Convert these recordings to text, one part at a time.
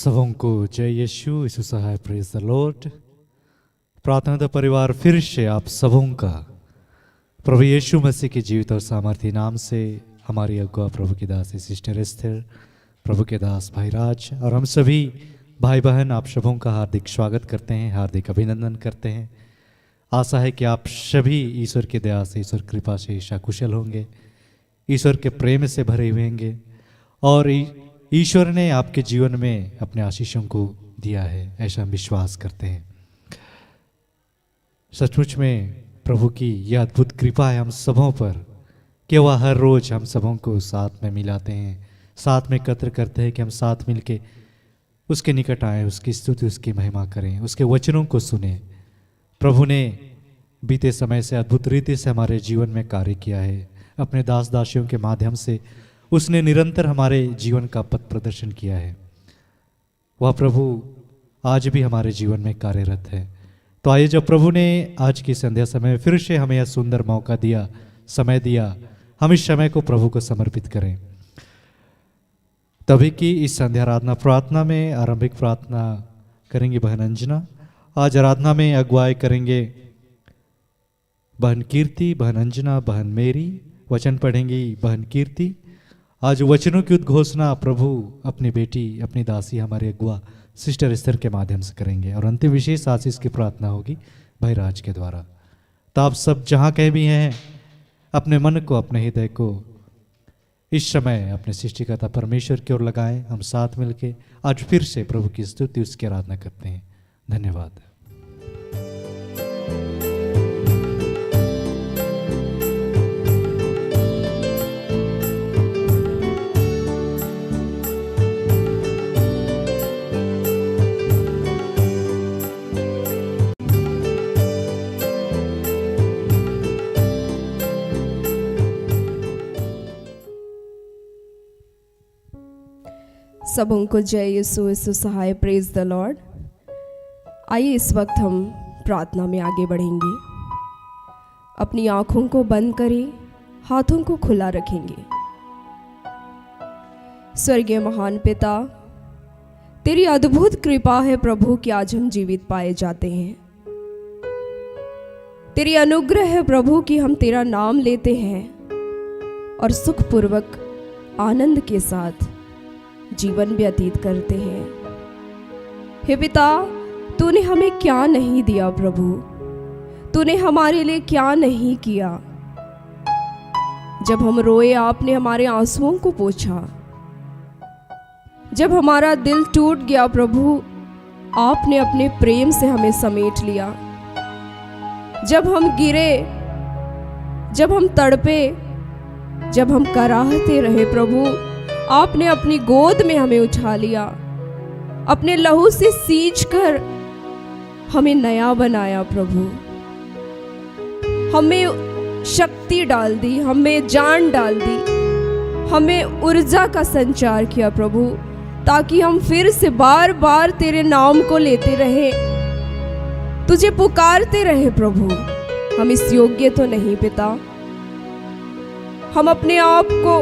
सबों को जय यीशु यीशु सहाय प्रेज द लॉर्ड। प्रार्थना का परिवार फिर से आप सबों का प्रभु यीशु मसीह के जीवित और सामर्थ्य नाम से हमारी अगुआ प्रभु की दास सिस्टर एस्थर, प्रभु के दास भाई राज और हम सभी भाई बहन आप सबों का हार्दिक स्वागत करते हैं, हार्दिक अभिनंदन करते हैं। आशा है कि आप सभी ईश्वर की दया से, ईश्वर कृपा से कुशल होंगे, ईश्वर के प्रेम से भरे हुए होंगे और ईश्वर ने आपके जीवन में अपने आशीषों को दिया है, ऐसा हम विश्वास करते हैं। सचमुच में प्रभु की यह अद्भुत कृपा है हम सबों पर कि वह हर रोज़ हम सबों को साथ में मिलाते हैं, साथ में एकत्र करते हैं कि हम साथ मिलके उसके निकट आएँ, उसकी स्तुति उसकी महिमा करें, उसके वचनों को सुने। प्रभु ने बीते समय से अद्भुत रीति से हमारे जीवन में कार्य किया है। अपने दास दासियों के माध्यम से उसने निरंतर हमारे जीवन का पथ प्रदर्शन किया है। वह प्रभु आज भी हमारे जीवन में कार्यरत है। तो आइए, जब प्रभु ने आज की संध्या समय फिर से हमें यह सुंदर मौका दिया, समय दिया, हम इस समय को प्रभु को समर्पित करें। तभी की इस संध्या आराधना प्रार्थना में आरंभिक प्रार्थना करेंगे बहन अंजना। आज आराधना में अगुवाई करेंगे बहन कीर्ति, बहन अंजना, बहन मेरी। वचन पढ़ेंगी बहन कीर्ति। आज वचनों की उद्घोषणा प्रभु अपनी बेटी, अपनी दासी हमारे अगुआ सिस्टर एस्थर के माध्यम से करेंगे और अंतिम विशेष आशीष की प्रार्थना होगी भाई राज के द्वारा। तो आप सब जहाँ कहीं भी हैं, अपने मन को, अपने हृदय को इस समय अपने सृष्टिकर्ता परमेश्वर की ओर लगाएं। हम साथ मिलके आज फिर से प्रभु की स्तुति, उसकी आराधना करते हैं। धन्यवाद। सबों को जय यीशु यीशु सहाय प्रेज द लॉर्ड। आइए इस वक्त हम प्रार्थना में आगे बढ़ेंगे। अपनी आँखों को बंद करें, हाथों को खुला रखेंगे। स्वर्गीय महान पिता, तेरी अद्भुत कृपा है प्रभु कि आज हम जीवित पाए जाते हैं। तेरी अनुग्रह है प्रभु कि हम तेरा नाम लेते हैं और सुखपूर्वक आनंद के साथ जीवन व्यतीत करते हैं। हे पिता, तूने हमें क्या नहीं दिया प्रभु, तूने हमारे लिए क्या नहीं किया। जब हम रोए आपने हमारे आंसुओं को पोंछा, जब हमारा दिल टूट गया प्रभु आपने अपने प्रेम से हमें समेट लिया। जब हम गिरे, जब हम तड़पे, जब हम कराहते रहे प्रभु आपने अपनी गोद में हमें उठा लिया, अपने लहू से सींच कर हमें नया बनाया प्रभु। हमें शक्ति डाल दी, हमें जान डाल दी, हमें ऊर्जा का संचार किया प्रभु, ताकि हम फिर से बार बार तेरे नाम को लेते रहे, तुझे पुकारते रहे प्रभु। हम इस योग्य तो नहीं पिता, हम अपने आप को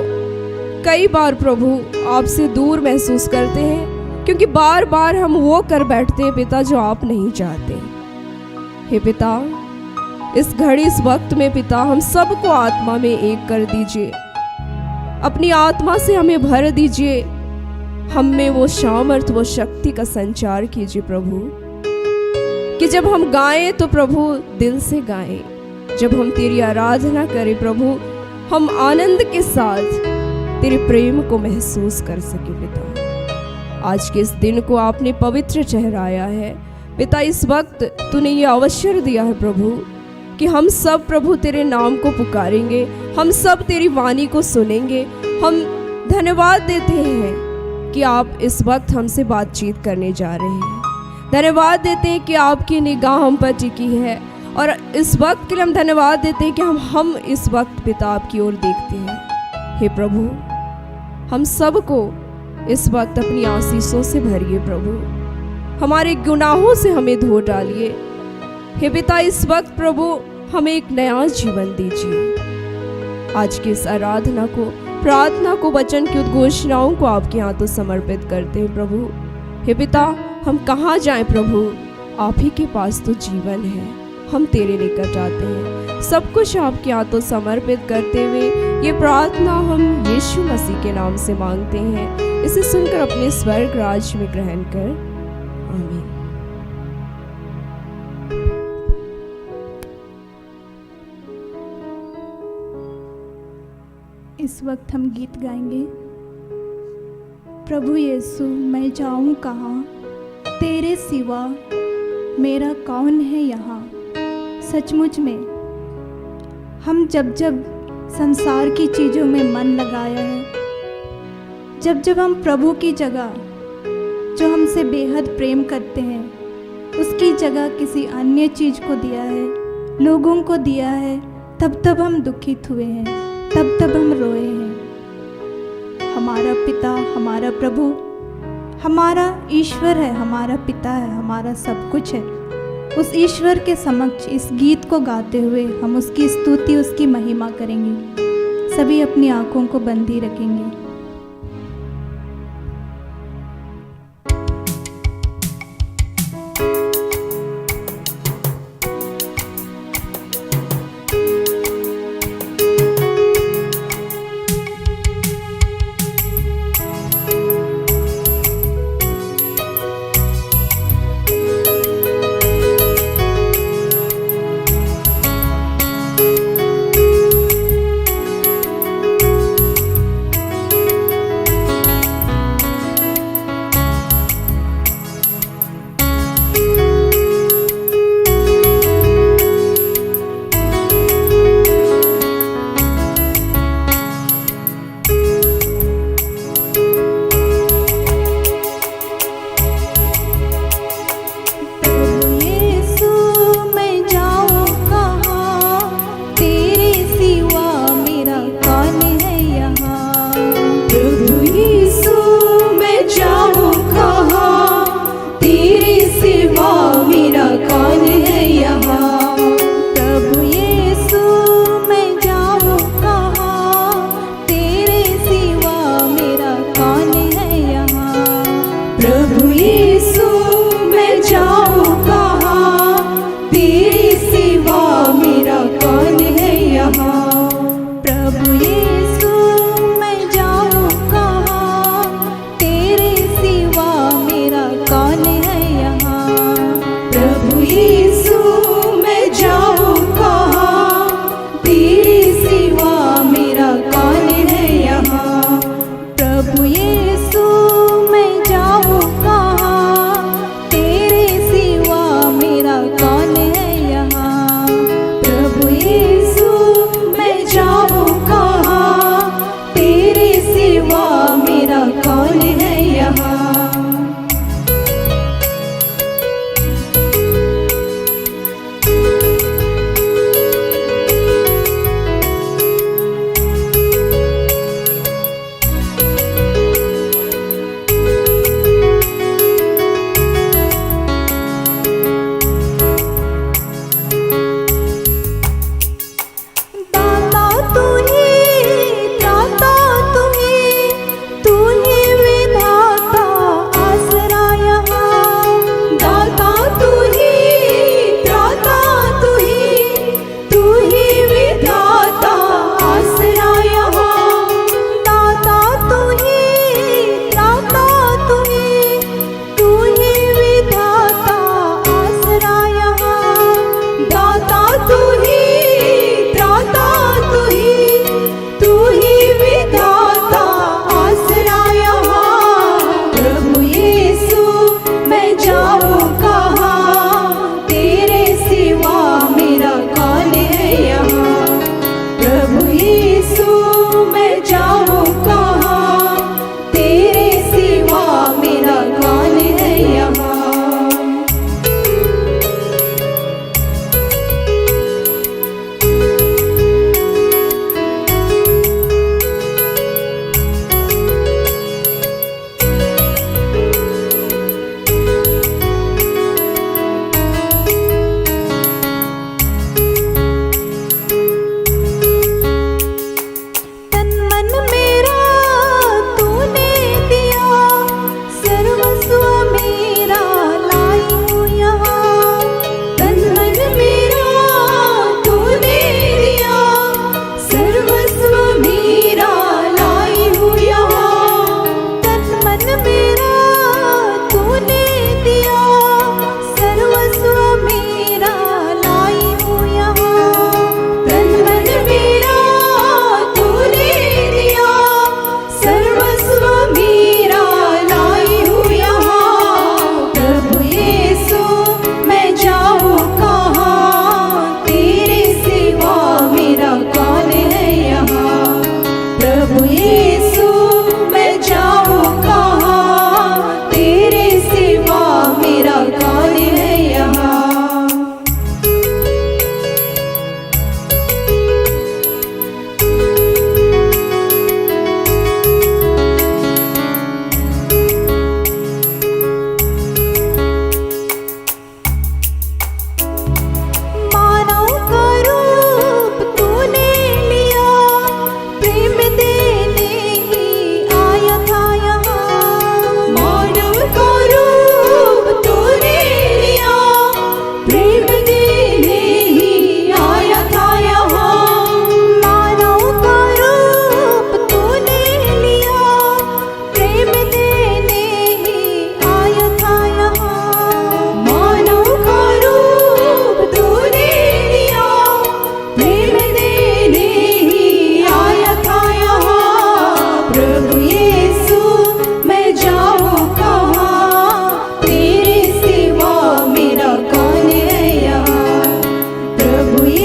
कई बार प्रभु आपसे दूर महसूस करते हैं, क्योंकि बार बार हम वो कर बैठते हैं पिता जो आप नहीं चाहते। हे पिता, इस घड़ी इस वक्त में पिता हम सबको आत्मा में एक कर दीजिए, अपनी आत्मा से हमें भर दीजिए, हम में वो सामर्थ, वो शक्ति का संचार कीजिए प्रभु, कि जब हम गाएं तो प्रभु दिल से गाएं, जब हम तेरी आराधना करें प्रभु हम आनंद के साथ तेरे प्रेम को महसूस कर सके। पिता, आज के इस दिन को आपने पवित्र ठहराया है पिता। इस वक्त तूने ये अवसर दिया है प्रभु कि हम सब प्रभु तेरे नाम को पुकारेंगे, हम सब तेरी वाणी को सुनेंगे। हम धन्यवाद देते हैं कि आप इस वक्त हमसे बातचीत करने जा रहे हैं। धन्यवाद देते हैं कि आपकी निगाह हम पर टिकी है और इस वक्त के लिए हम धन्यवाद देते हैं कि हम इस वक्त पिता आपकी ओर देखते हैं। हे प्रभु, हम सबको इस वक्त अपनी आशीषों से भरिए प्रभु, हमारे गुनाहों से हमें धो डालिए। हे पिता, इस वक्त प्रभु हमें एक नया जीवन दीजिए। आज की इस आराधना को, प्रार्थना को, वचन की उद्घोषणाओं को आपके हाथों समर्पित करते हैं प्रभु। हे पिता, हम कहाँ जाएं प्रभु, आप ही के पास तो जीवन है। हम तेरे निकट आते हैं, सब कुछ आपके हाथों समर्पित करते हुए ये प्रार्थना हम यीशु मसीह के नाम से मांगते हैं। इसे सुनकर अपने स्वर्ग राज में ग्रहण कर, आमीन। इस वक्त हम गीत गाएंगे। प्रभु यीशु, मैं जाऊं कहाँ, तेरे सिवा मेरा कौन है यहाँ। सचमुच में हम जब जब संसार की चीज़ों में मन लगाया है, जब जब हम प्रभु की जगह जो हमसे बेहद प्रेम करते हैं उसकी जगह किसी अन्य चीज़ को दिया है, लोगों को दिया है, तब तब हम दुखित हुए हैं, तब तब हम रोए हैं। हमारा पिता, हमारा प्रभु, हमारा ईश्वर है, हमारा पिता है, हमारा सब कुछ है। उस ईश्वर के समक्ष इस गीत को गाते हुए हम उसकी स्तुति, उसकी महिमा करेंगे। सभी अपनी आंखों को बंद ही रखेंगे।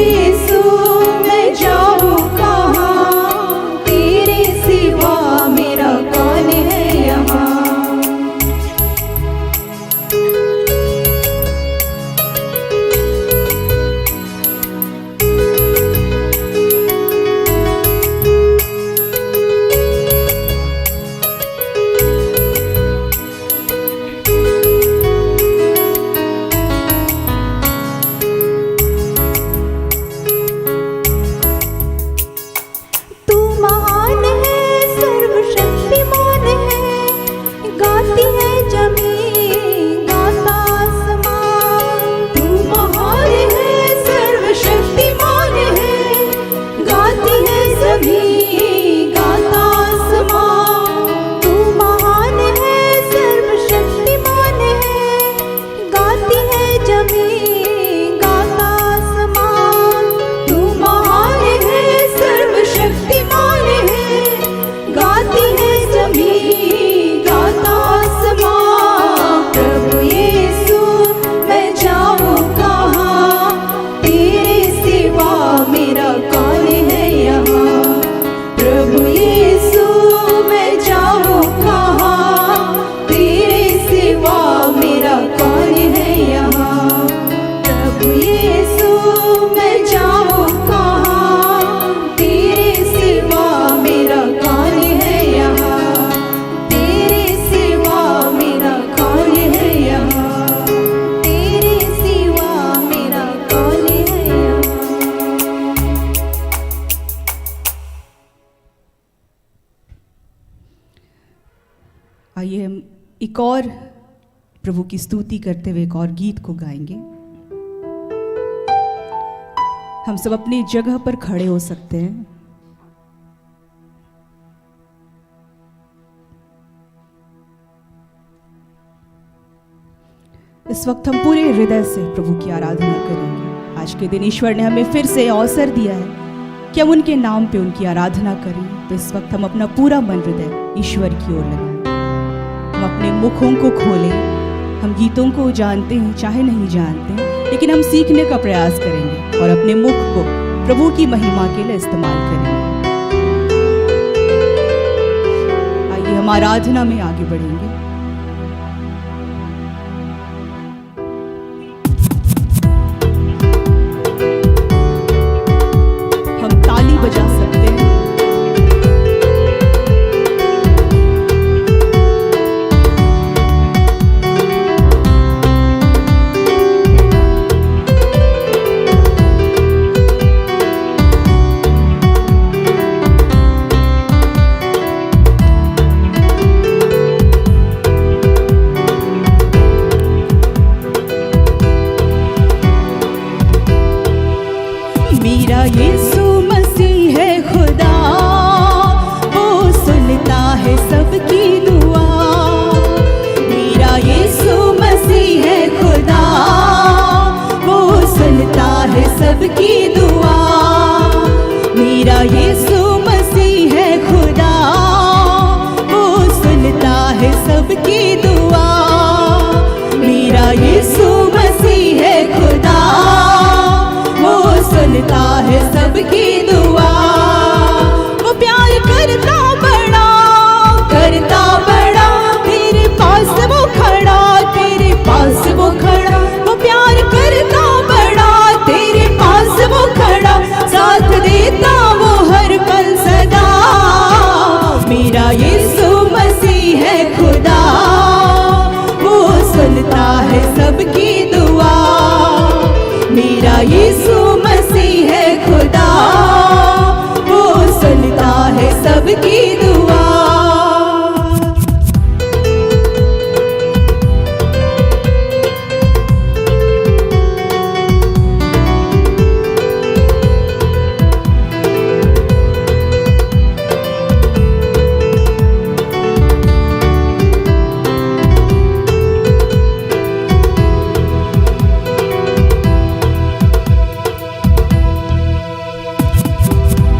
यीशु मैं जाऊं कहाँ, तेरे सिवा मेरा कौन है यहाँ। तू महान है, सर्वशक्तिमान है, गाती है जमीन गाता आसमान। तू महान है, सर्वशक्तिमान है, गाती है जमीन गाता आसमान। तू महान है, सर्वशक्तिमान है, गाती है जमीन गाता आसमान। तू महान है, सर्वशक्तिमान है, गाती है जमीन गाता आसमान। प्रभु यीशु मैं जाऊं कहाँ, तेरे सिवा मेरा कौन है यहाँ। प्रभु यीशु मैं जाऊं कहाँ, तेरे सिवा मेरा कौन है यहाँ। प्रभु यीशु मैं जाऊं कहाँ, तेरे सिवा मेरा कौन है यहाँ। तेरे सिवा मेरा कौन है यहाँ। तेरे सिवा मेरा कौन है यहाँ। आइए हम एक और प्रभु की स्तुति करते हुए एक और गीत को गाएंगे। हम सब अपनी जगह पर खड़े हो सकते हैं। इस वक्त हम पूरे हृदय से प्रभु की आराधना करेंगे। आज के दिन ईश्वर ने हमें फिर से अवसर दिया है कि हम उनके नाम पे उनकी आराधना करें। तो इस वक्त हम अपना पूरा मन हृदय ईश्वर की ओर लगाएं। हम अपने मुखों को खोलें। हम गीतों को जानते हैं चाहे नहीं जानते हैं, लेकिन हम सीखने का प्रयास करेंगे और अपने मुख को प्रभु की महिमा के लिए इस्तेमाल करेंगे। आइए हम आराधना में आगे बढ़ेंगे। हम ताली बजा सकते हैं। मेरा यीशु मसीह है खुदा, वो सुनता है सबकी दुआ। मेरा यीशु मसीह है खुदा, वो सुनता है सबकी दुआ। मेरा यीशु मसीह है खुदा, वो सुनता है सबकी दुआ। मेरा यीशु मसीह है खुदा, वो सुनता है सबकी दुआ। वो प्यार करता बड़ा तेरे पास वो खड़ा, तेरे पास वो खड़ा। वो प्यार करता बड़ा तेरे पास वो खड़ा, साथ देता वो हर पल सदा। मेरा यीशु मसीह है खुदा, वो सुनता है सबकी दुआ। मेरा यीशु मसीह है खुदा, वो सुनता है सबकी दुआ।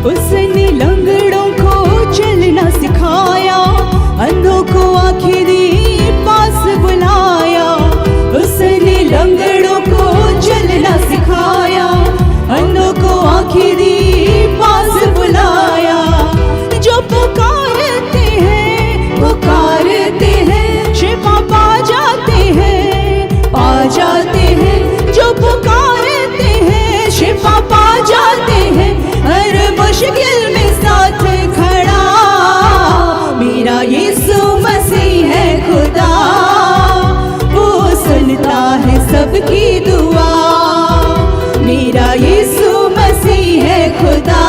उसने लंगड़ों को चलना सिखाया, अंधों को आंखें दी पास बुलाया। उसने लंगड़ों को चलना सिखाया, अंधों खिदी पास बुलाया। जो पुकारते हैं शिफा पा जाते हैं, जो पुकारते हैं शिफा पा जाते हैं। हर मुश्किल में साथ खड़ा मेरा यीशु मसीह है खुदा, वो सुनता है सबकी दुआ। मेरा यीशु मसीह है खुदा,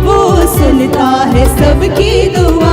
वो सुनता है सबकी दुआ।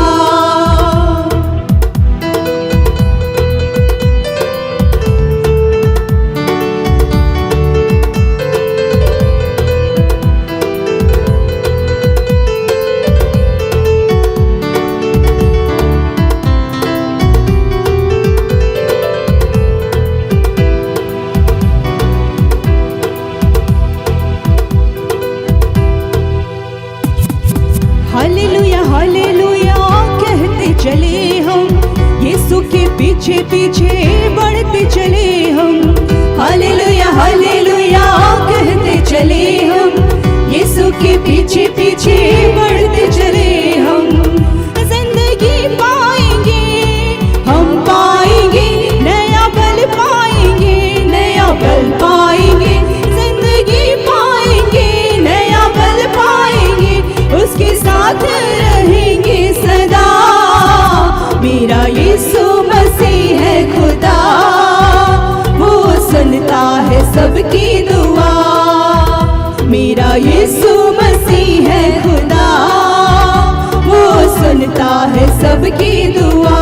हालेलुया हालेलुया कहते चले हम, यीशु के पीछे पीछे बढ़ते चले हम। हालेलुया हालेलुया कहते चले हम, यीशु के पीछे पीछे बढ़ते चले हम। जिंदगी पाएंगे हम, पाएंगे नया बल पाएंगे, नया बल पाएंगे। जिंदगी पाएंगे नया बल पाएंगे, उसके साथ रहेंगे सदा। मेरा यीशु मसीह है खुदा, वो सुनता है सबकी दुआ। मेरा यीशु मसीह है खुदा, वो सुनता है सबकी दुआ।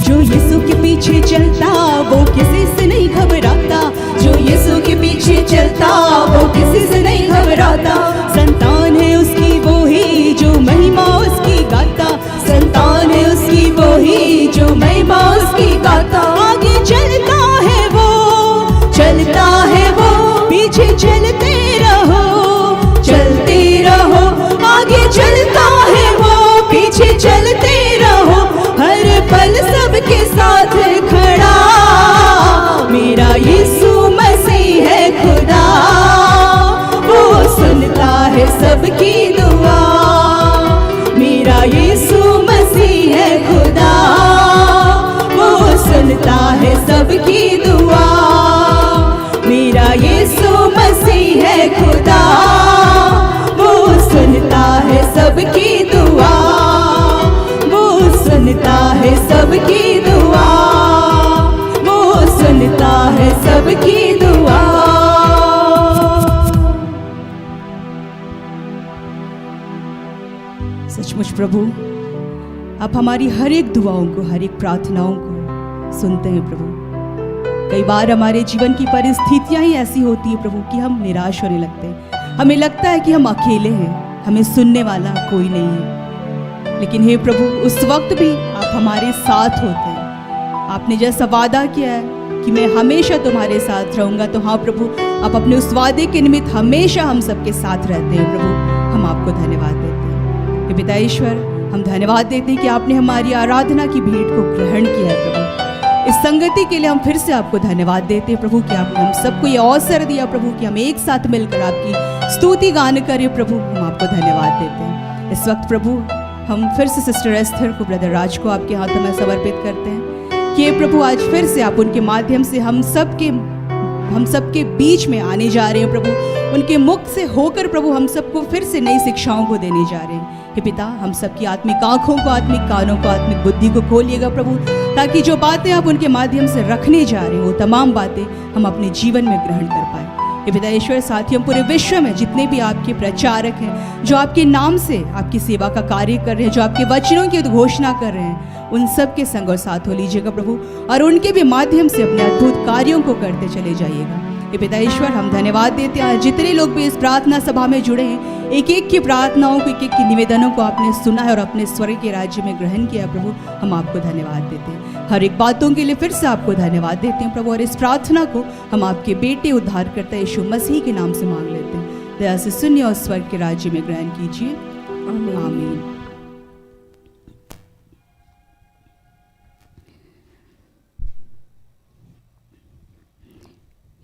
जो यीशु के पीछे चलता वो किसी से नहीं घबराता, जो यीशु के पीछे चलता वो किसी से नहीं घबराता। संतान है उसकी वो ही जो महिमा उसकी गाता, संतान है उसकी वो ही जो महिमा उसकी गाता। आगे चलता है वो, चलता है वो, पीछे चलते रहो, चलते रहो। आगे चलता है वो, पीछे चलते रहो। हर पल सबके साथ खड़ा मेरा यीशु मसीह है खुदा, वो सुनता है सबकी दुआ। मेरा यीशु मसीह है खुदा, वो सुनता है सबकी दुआ। मेरा यीशु मसीह है खुदा, वो सुनता है सबकी दुआ, वो सुनता है सबकी दुआ, वो सुनता है सबकी दुआ। सचमुच प्रभु आप हमारी हर एक दुआओं को, हर एक प्रार्थनाओं को सुनते हैं प्रभु। कई बार हमारे जीवन की परिस्थितियां ही ऐसी होती है प्रभु कि हम निराश होने लगते हैं। हमें लगता है कि हम अकेले हैं, हमें सुनने वाला कोई नहीं है। लेकिन हे प्रभु उस वक्त भी आप हमारे साथ होते हैं। आपने जैसा वादा किया है कि मैं हमेशा तुम्हारे साथ रहूंगा, तो हाँ प्रभु आप अपने उस वादे के निमित्त हमेशा हम सबके साथ रहते हैं प्रभु। हम आपको धन्यवाद देते हैं। हे पिता ईश्वर हम धन्यवाद देते हैं कि आपने हमारी आराधना की भेंट को ग्रहण किया है प्रभु। इस संगति के लिए हम फिर से आपको धन्यवाद देते हैं प्रभु कि आपने हम सबको ये अवसर दिया प्रभु कि हम एक साथ मिलकर आपकी स्तुति गान करें प्रभु। हम आपको धन्यवाद देते हैं। इस वक्त प्रभु हम फिर से सिस्टर एस्थर को, ब्रदर राज को आपके हाथों में समर्पित करते हैं कि प्रभु आज फिर से आप उनके माध्यम से हम सबके बीच में आने जा रहे हैं प्रभु। उनके मुख से होकर प्रभु हम सबको फिर से नई शिक्षाओं को देने जा रहे हैं। हे पिता हम सबकी आत्मिक आँखों को, आत्मिक कानों को, आत्मिक बुद्धि को खोलिएगा प्रभु, ताकि जो बातें आप उनके माध्यम से रखने जा रहे हैं वो तमाम बातें हम अपने जीवन में ग्रहण कर पाए। हे पिता ईश्वर साथियों पूरे विश्व में जितने भी आपके प्रचारक हैं, जो आपके नाम से आपकी सेवा का कार्य कर रहे हैं, जो आपके वचनों की उद्घोषणा कर रहे हैं, उन सब के संग और साथ हो लीजिएगा प्रभु, और उनके भी माध्यम से अपने अद्भुत कार्यों को करते चले जाइएगा। हे पिता ईश्वर हम धन्यवाद देते हैं जितने लोग भी इस प्रार्थना सभा में जुड़े हैं, एक एक की प्रार्थनाओं को, एक एक की निवेदनों को आपने सुना है और अपने स्वर्ग के राज्य में ग्रहण किया प्रभु। हम आपको धन्यवाद देते हैं। हर एक बातों के लिए फिर से आपको धन्यवाद देते हैं प्रभु, और इस प्रार्थना को हम आपके बेटे उद्धारकर्ता यीशु मसीह के नाम से मांग लेते हैं। दया से सुनिए और स्वर्ग के राज्य में ग्रहण कीजिए। आमीन।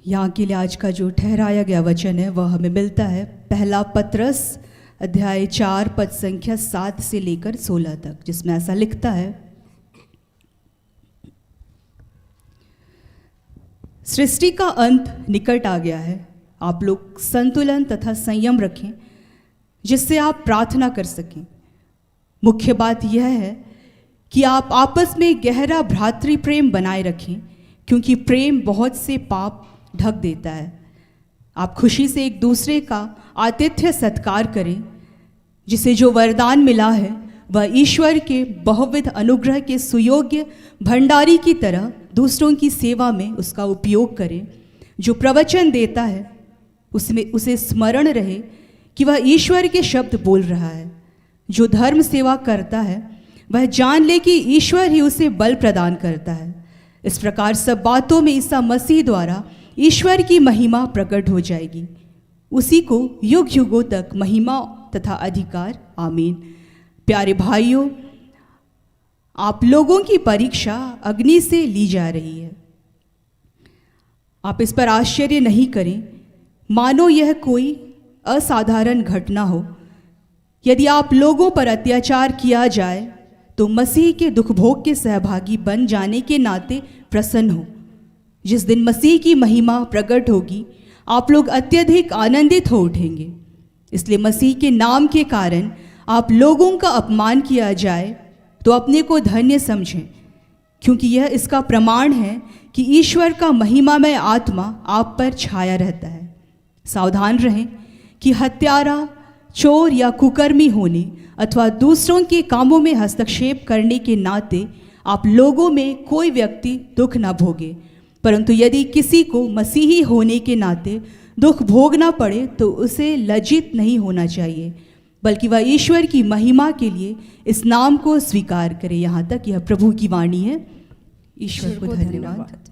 यहाँ के लिए आज का जो ठहराया गया वचन है वह हमें मिलता है पहला पत्रस अध्याय 4 पद संख्या 7 से लेकर 16 तक, जिसमें ऐसा लिखता है, सृष्टि का अंत निकट आ गया है। आप लोग संतुलन तथा संयम रखें जिससे आप प्रार्थना कर सकें। मुख्य बात यह है कि आप आपस में गहरा भ्रातृ प्रेम बनाए रखें, क्योंकि प्रेम बहुत से पाप ढक देता है। आप खुशी से एक दूसरे का आतिथ्य सत्कार करें, जिसे जो वरदान मिला है वह ईश्वर के बहुविध अनुग्रह के सुयोग्य भंडारी की तरह दूसरों की सेवा में उसका उपयोग करें। जो प्रवचन देता है उसमें उसे स्मरण रहे कि वह ईश्वर के शब्द बोल रहा है। जो धर्म सेवा करता है वह जान ले कि ईश्वर ही उसे बल प्रदान करता है। इस प्रकार सब बातों में ईसा मसीह द्वारा ईश्वर की महिमा प्रकट हो जाएगी। उसी को युग युगों तक महिमा तथा अधिकार। आमीन। प्यारे भाइयों, आप लोगों की परीक्षा अग्नि से ली जा रही है। आप इस पर आश्चर्य नहीं करें, मानो यह कोई असाधारण घटना हो। यदि आप लोगों पर अत्याचार किया जाए तो मसीह के दुख भोग के सहभागी बन जाने के नाते प्रसन्न हो। जिस दिन मसीह की महिमा प्रकट होगी आप लोग अत्यधिक आनंदित हो उठेंगे। इसलिए मसीह के नाम के कारण आप लोगों का अपमान किया जाए तो अपने को धन्य समझें, क्योंकि यह इसका प्रमाण है कि ईश्वर का महिमामय आत्मा आप पर छाया रहता है। सावधान रहें कि हत्यारा, चोर या कुकर्मी होने अथवा दूसरों के कामों में हस्तक्षेप करने के नाते आप लोगों में कोई व्यक्ति दुख न भोगे, परंतु यदि किसी को मसीही होने के नाते दुख भोगना पड़े तो उसे लज्जित नहीं होना चाहिए, बल्कि वह ईश्वर की महिमा के लिए इस नाम को स्वीकार करे। यहाँ तक यह प्रभु की वाणी है। ईश्वर को धन्यवाद।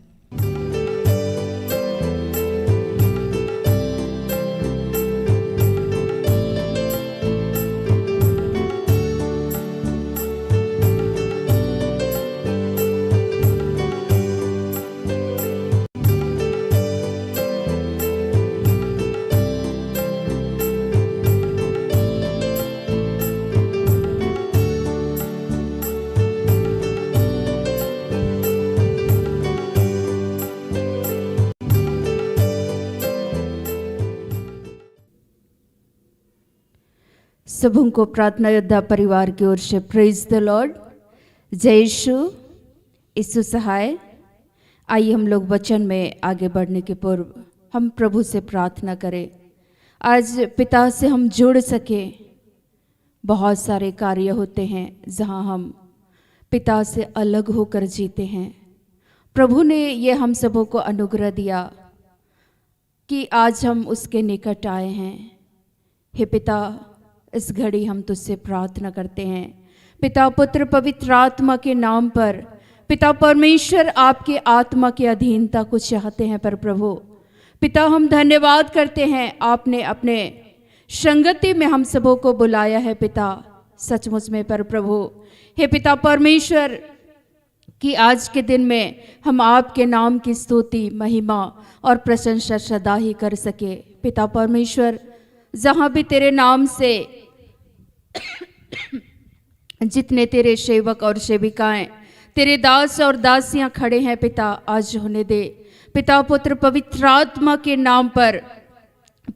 सबों को प्रार्थना योद्धा परिवार की ओर से प्रेज द लॉर्ड। जय यीशु सहाय। आइए हम लोग वचन में आगे बढ़ने के पूर्व हम प्रभु से प्रार्थना करें। आज पिता से हम जुड़ सके। बहुत सारे कार्य होते हैं जहां हम पिता से अलग होकर जीते हैं। प्रभु ने ये हम सबों को अनुग्रह दिया कि आज हम उसके निकट आए हैं। हे पिता, इस घड़ी हम तुझसे प्रार्थना करते हैं पिता, पुत्र, पवित्र आत्मा के नाम पर। पिता परमेश्वर, आपके आत्मा की अधीनता को चाहते हैं। पर प्रभु पिता, हम धन्यवाद करते हैं, आपने अपने संगति में हम सबों को बुलाया है पिता, सचमुच में। पर प्रभु हे पिता परमेश्वर, कि आज के दिन में हम आपके नाम की स्तुति, महिमा और प्रशंसा सदा ही कर सके। पिता परमेश्वर, जहाँ भी तेरे नाम से जितने तेरे सेवक और सेविकाएं, तेरे दास और दासियां खड़े हैं पिता, आज होने दे पिता, पुत्र, पवित्र आत्मा के नाम पर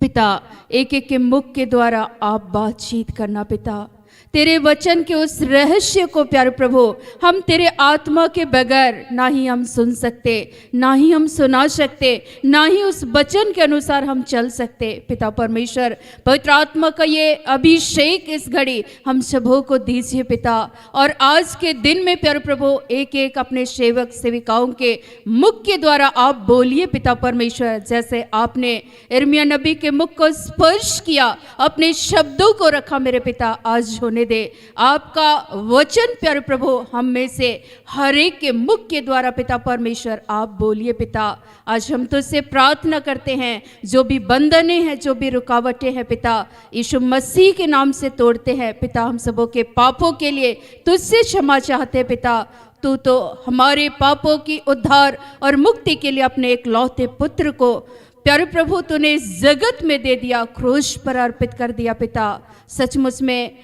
पिता, एक एक के मुख के द्वारा आप बातचीत करना पिता। तेरे वचन के उस रहस्य को प्यारे प्रभु, हम तेरे आत्मा के बगैर ना ही हम सुन सकते, ना ही हम सुना सकते, ना ही उस वचन के अनुसार हम चल सकते। पिता परमेश्वर, पवित्र आत्मा का ये अभिषेक इस घड़ी हम सबों को दीजिए पिता। और आज के दिन में प्यारे प्रभु, एक एक अपने सेवक सेविकाओं के मुख के द्वारा आप बोलिए पिता परमेश्वर। जैसे आपने यिर्मयाह नबी के मुख को स्पर्श किया, अपने शब्दों को रखा मेरे पिता, आज होने होने दे। आपका वचन प्यारे प्रभु हम में से हर एक के मुख के द्वारा पिता परमेश्वर आप बोलिए पिता। आज हम तुझसे प्रार्थना करते हैं, जो भी बंधने हैं, जो भी रुकावटें हैं पिता, यीशु मसीह के नाम से तोड़ते हैं पिता। हम सबों के पापों के लिए तुझसे क्षमा चाहते हैं पिता। तू तो हमारे पापों की उद्धार और मुक्ति के लिए अपने एक लौते पुत्र को प्यारे प्रभु तूने जगत में दे दिया, क्रूस पर अर्पित कर दिया पिता। सचमुच में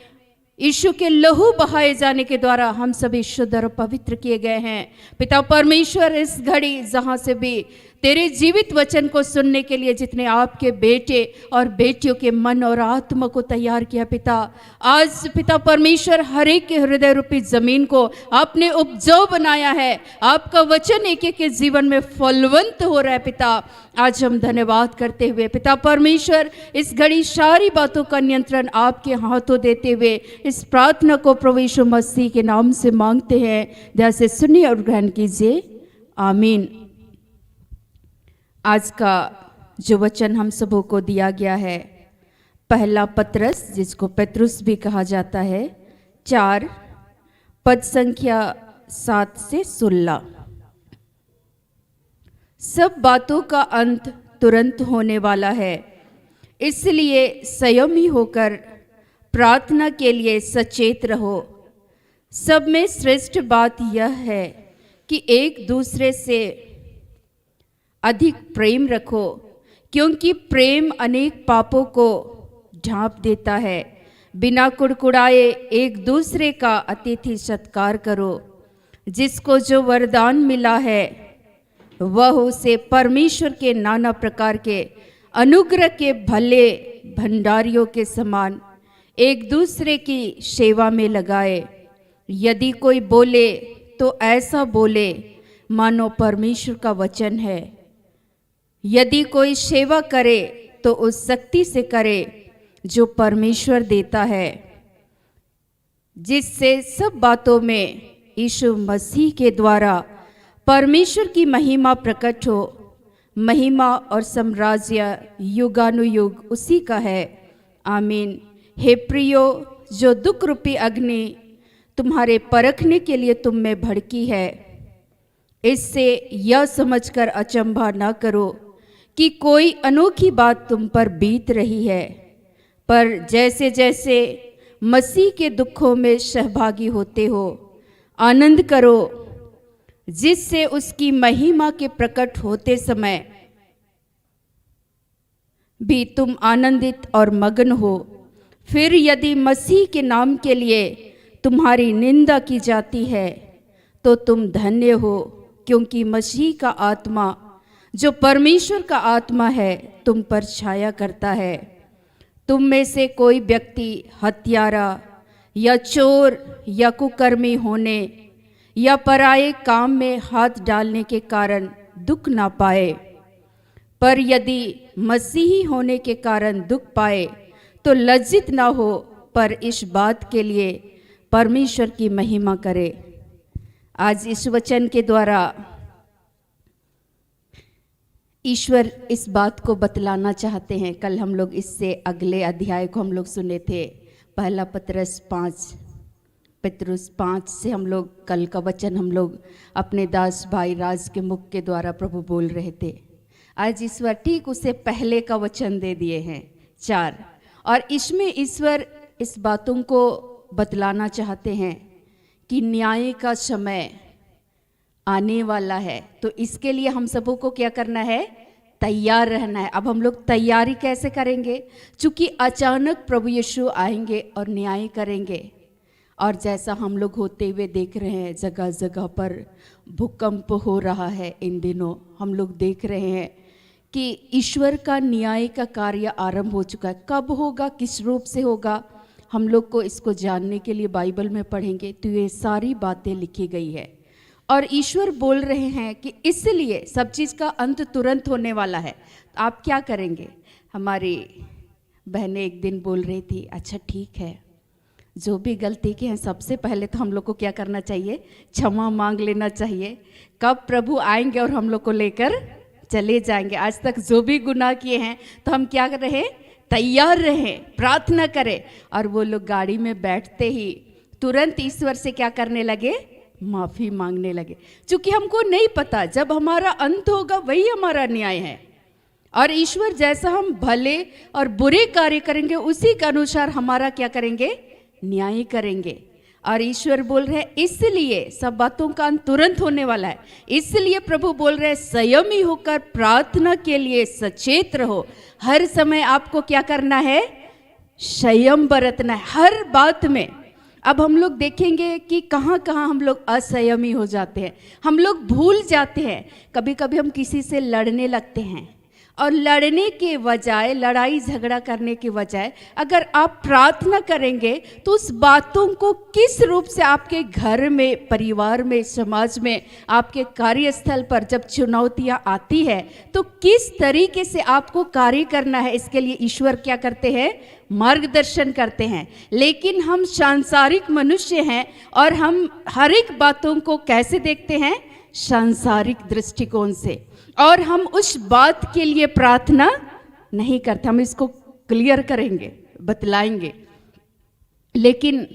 यीशु के लहू बहाए जाने के द्वारा हम सभी शुद्ध और पवित्र किए गए हैं पिता परमेश्वर। इस घड़ी जहाँ से भी तेरे जीवित वचन को सुनने के लिए जितने आपके बेटे और बेटियों के मन और आत्मा को तैयार किया पिता, आज पिता परमेश्वर हर एक के हृदय रूपी जमीन को आपने उपजाऊ बनाया है। आपका वचन एक एक के जीवन में फलवंत हो रहा है पिता। आज हम धन्यवाद करते हुए पिता परमेश्वर इस घड़ी सारी बातों का नियंत्रण आपके हाथों देते हुए इस प्रार्थना को प्रभु यीशु मसीह के नाम से मांगते हैं। दया से सुनिए और ग्रहण कीजिए, आमीन। आज का जो वचन हम सबों को दिया गया है, पहला पत्रस जिसको पेत्रुस भी कहा जाता है, 4 पद संख्या 7 से 16। सब बातों का अंत तुरंत होने वाला है, इसलिए संयमी होकर प्रार्थना के लिए सचेत रहो। सब में श्रेष्ठ बात यह है कि एक दूसरे से अधिक प्रेम रखो, क्योंकि प्रेम अनेक पापों को ढांप देता है। बिना कुड़कुड़ाए एक दूसरे का अतिथि सत्कार करो। जिसको जो वरदान मिला है वह उसे परमेश्वर के नाना प्रकार के अनुग्रह के भले भंडारियों के समान एक दूसरे की सेवा में लगाए। यदि कोई बोले तो ऐसा बोले मानो परमेश्वर का वचन है। यदि कोई सेवा करे तो उस शक्ति से करे जो परमेश्वर देता है, जिससे सब बातों में यीशु मसीह के द्वारा परमेश्वर की महिमा प्रकट हो। महिमा और साम्राज्य युगानुयुग उसी का है, आमीन। हे प्रियो, जो दुख रूपी अग्नि तुम्हारे परखने के लिए तुम में भड़की है, इससे यह समझकर अचंभा न करो कि कोई अनोखी बात तुम पर बीत रही है, पर जैसे जैसे मसीह के दुखों में सहभागी होते हो आनंद करो, जिससे उसकी महिमा के प्रकट होते समय भी तुम आनंदित और मगन हो। फिर यदि मसीह के नाम के लिए तुम्हारी निंदा की जाती है तो तुम धन्य हो, क्योंकि मसीह का आत्मा जो परमेश्वर का आत्मा है तुम पर छाया करता है। तुम में से कोई व्यक्ति हत्यारा या चोर या कुकर्मी होने या पराये काम में हाथ डालने के कारण दुख ना पाए, पर यदि मसीही होने के कारण दुख पाए तो लज्जित ना हो, पर इस बात के लिए परमेश्वर की महिमा करे। आज इस वचन के द्वारा ईश्वर इस बात को बतलाना चाहते हैं। कल हम लोग इससे अगले अध्याय को हम लोग सुने थे, पहला पत्रस 5 से हम लोग कल का वचन हम लोग अपने दास भाई राज के मुख के द्वारा प्रभु बोल रहे थे। आज ईश्वर ठीक उससे पहले का वचन दे दिए हैं 4, और इसमें ईश्वर इस बातों को बतलाना चाहते हैं कि न्याय का समय आने वाला है। तो इसके लिए हम सबों को क्या करना है? तैयार रहना है। अब हम लोग तैयारी कैसे करेंगे? चूँकि अचानक प्रभु यीशु आएंगे और न्याय करेंगे, और जैसा हम लोग होते हुए देख रहे हैं जगह जगह पर भूकंप हो रहा है। इन दिनों हम लोग देख रहे हैं कि ईश्वर का न्याय का कार्य आरंभ हो चुका है। कब होगा, किस रूप से होगा, हम लोग को इसको जानने के लिए बाइबल में पढ़ेंगे तो ये सारी बातें लिखी गई है। और ईश्वर बोल रहे हैं कि इसलिए सब चीज़ का अंत तुरंत होने वाला है। तो आप क्या करेंगे? हमारी बहनें एक दिन बोल रही थी, अच्छा ठीक है, जो भी गलती की हैं सबसे पहले तो हम लोग को क्या करना चाहिए? क्षमा मांग लेना चाहिए। कब प्रभु आएंगे और हम लोग को लेकर चले जाएंगे। आज तक जो भी गुनाह किए हैं तो हम क्या कर रहे हैं? तैयार रहें, प्रार्थना करें। और वो लोग गाड़ी में बैठते ही तुरंत ईश्वर से क्या करने लगे? माफ़ी मांगने लगे। क्योंकि हमको नहीं पता जब हमारा अंत होगा वही हमारा न्याय है, और ईश्वर जैसा हम भले और बुरे कार्य करेंगे उसी के अनुसार हमारा क्या करेंगे? न्याय करेंगे। और ईश्वर बोल रहे हैं इसलिए सब बातों का अंत तुरंत होने वाला है, इसलिए प्रभु बोल रहे हैं संयमी होकर प्रार्थना के लिए सचेत रहो। हर समय आपको क्या करना है? संयम बरतना है हर बात में। अब हम लोग देखेंगे कि कहाँ कहाँ हम लोग असंयमी हो जाते हैं, हम लोग भूल जाते हैं। कभी कभी हम किसी से लड़ने लगते हैं, और लड़ने के बजाय, लड़ाई झगड़ा करने के बजाय अगर आप प्रार्थना करेंगे तो उस बातों को किस रूप से आपके घर में, परिवार में, समाज में, आपके कार्यस्थल पर जब चुनौतियां आती है तो किस तरीके से आपको कार्य करना है, इसके लिए ईश्वर क्या करते हैं? मार्गदर्शन करते हैं। लेकिन हम सांसारिक मनुष्य हैं और हम हर एक बातों को कैसे देखते हैं? सांसारिक दृष्टिकोण से, और हम उस बात के लिए प्रार्थना नहीं करते। हम इसको क्लियर करेंगे, बतलाएंगे। लेकिन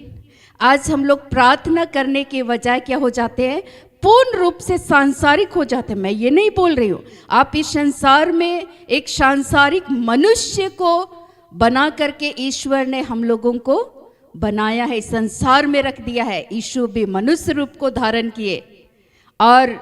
आज हम लोग प्रार्थना करने के बजाय क्या हो जाते हैं? पूर्ण रूप से सांसारिक हो जाते हैं। मैं ये नहीं बोल रही हूँ, आप इस संसार में एक सांसारिक मनुष्य को बना करके ईश्वर ने हम लोगों को बनाया है, संसार में रख दिया है। यीशु भी मनुष्य रूप को धारण किए और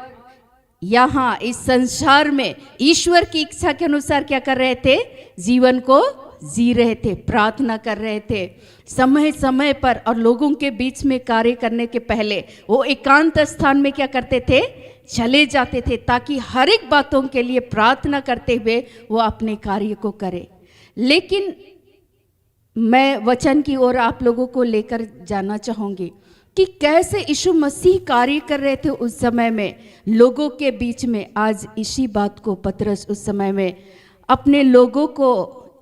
यहाँ इस संसार में ईश्वर की इच्छा के अनुसार क्या कर रहे थे? जीवन को जी रहे थे, प्रार्थना कर रहे थे समय समय पर। और लोगों के बीच में कार्य करने के पहले वो एकांत स्थान में क्या करते थे? चले जाते थे, ताकि हर एक बातों के लिए प्रार्थना करते हुए वो अपने कार्य को करे। लेकिन मैं वचन की ओर आप लोगों को लेकर जाना चाहूँगी कि कैसे यीशु मसीह कार्य कर रहे थे उस समय में लोगों के बीच में। आज इसी बात को पतरस उस समय में अपने लोगों को,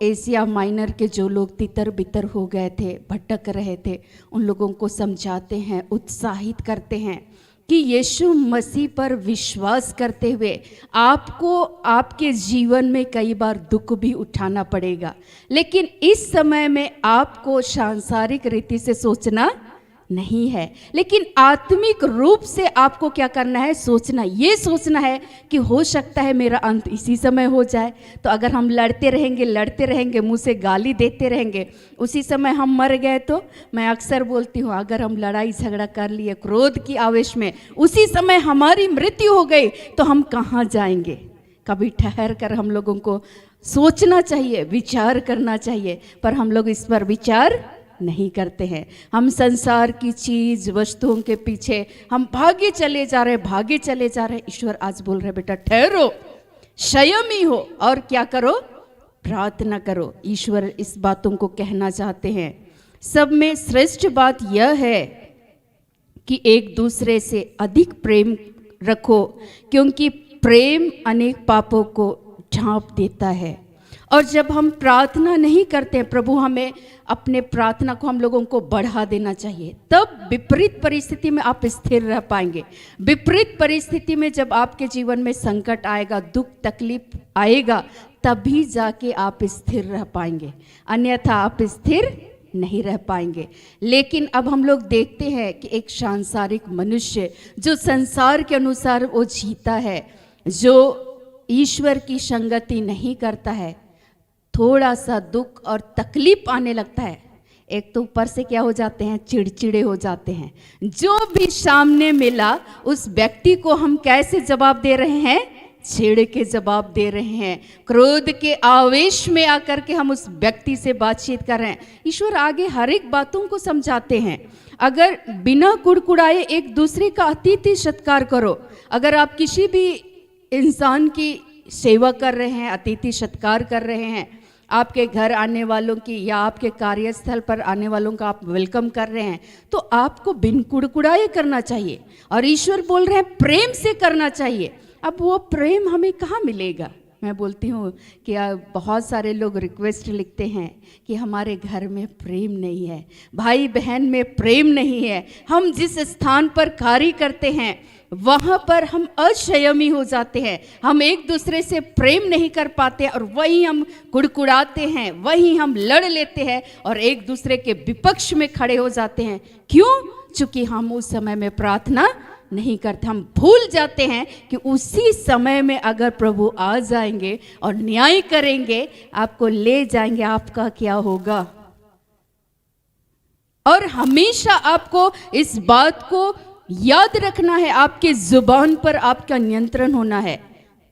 एशिया माइनर के जो लोग तितर बितर हो गए थे, भटक रहे थे, उन लोगों को समझाते हैं, उत्साहित करते हैं कि यीशु मसीह पर विश्वास करते हुए आपको आपके जीवन में कई बार दुख भी उठाना पड़ेगा, लेकिन इस समय में आपको सांसारिक रीति से सोचना नहीं है, लेकिन आत्मिक रूप से आपको क्या करना है? सोचना। ये सोचना है कि हो सकता है मेरा अंत इसी समय हो जाए। तो अगर हम लड़ते रहेंगे, मुंह से गाली देते रहेंगे, उसी समय हम मर गए तो मैं अक्सर बोलती हूँ, अगर हम लड़ाई झगड़ा कर लिए क्रोध की आवेश में, उसी समय हमारी मृत्यु हो गई तो हम कहाँ जाएंगे? कभी ठहर कर हम लोगों को सोचना चाहिए, विचार करना चाहिए, पर हम लोग इस पर विचार नहीं करते हैं। हम संसार की चीज वस्तुओं के पीछे हम भागे चले जा रहे। ईश्वर आज बोल रहे बेटा ठहरो, संयमी हो और क्या करो? प्रार्थना करो। ईश्वर इस बातों को कहना चाहते हैं। सब में श्रेष्ठ बात यह है कि एक दूसरे से अधिक प्रेम रखो, क्योंकि प्रेम अनेक पापों को ढांप देता है। और जब हम प्रार्थना नहीं करते हैं, प्रभु हमें अपने प्रार्थना को हम लोगों को बढ़ा देना चाहिए, तब विपरीत परिस्थिति में आप स्थिर रह पाएंगे। विपरीत परिस्थिति में जब आपके जीवन में संकट आएगा, दुख तकलीफ आएगा, तभी जाके आप स्थिर रह पाएंगे, अन्यथा आप स्थिर नहीं रह पाएंगे। लेकिन अब हम लोग देखते हैं कि एक सांसारिक मनुष्य जो संसार के अनुसार वो जीता है, जो ईश्वर की संगति नहीं करता है, थोड़ा सा दुख और तकलीफ आने लगता है, एक तो ऊपर से क्या हो जाते हैं? चिड़चिड़े हो जाते हैं। जो भी सामने मिला उस व्यक्ति को हम कैसे जवाब दे रहे हैं? छेड़ के जवाब दे रहे हैं, क्रोध के आवेश में आकर के हम उस व्यक्ति से बातचीत कर रहे हैं। ईश्वर आगे हर एक बातों को समझाते हैं। अगर बिना कुड़कुड़ाए एक दूसरे का अतिथि सत्कार करो। अगर आप किसी भी इंसान की सेवा कर रहे हैं, अतिथि सत्कार कर रहे हैं, आपके घर आने वालों की या आपके कार्यस्थल पर आने वालों का आप वेलकम कर रहे हैं, तो आपको बिन कुड़कुड़ाए करना चाहिए। और ईश्वर बोल रहे हैं प्रेम से करना चाहिए। अब वो प्रेम हमें कहाँ मिलेगा? मैं बोलती हूँ कि बहुत सारे लोग रिक्वेस्ट लिखते हैं कि हमारे घर में प्रेम नहीं है, भाई बहन में प्रेम नहीं है, हम जिस स्थान पर कार्य करते हैं वहाँ पर हम असंयमी हो जाते हैं, हम एक दूसरे से प्रेम नहीं कर पाते और वहीं हम कुड़कुड़ाते हैं, वहीं हम लड़ लेते हैं और एक दूसरे के विपक्ष में खड़े हो जाते हैं। क्यों? चूँकि हम उस समय में प्रार्थना नहीं करते, हम भूल जाते हैं कि उसी समय में अगर प्रभु आ जाएंगे और न्याय करेंगे, आपको ले जाएंगे, आपका क्या होगा। और हमेशा आपको इस बात को याद रखना है, आपके जुबान पर आपका नियंत्रण होना है।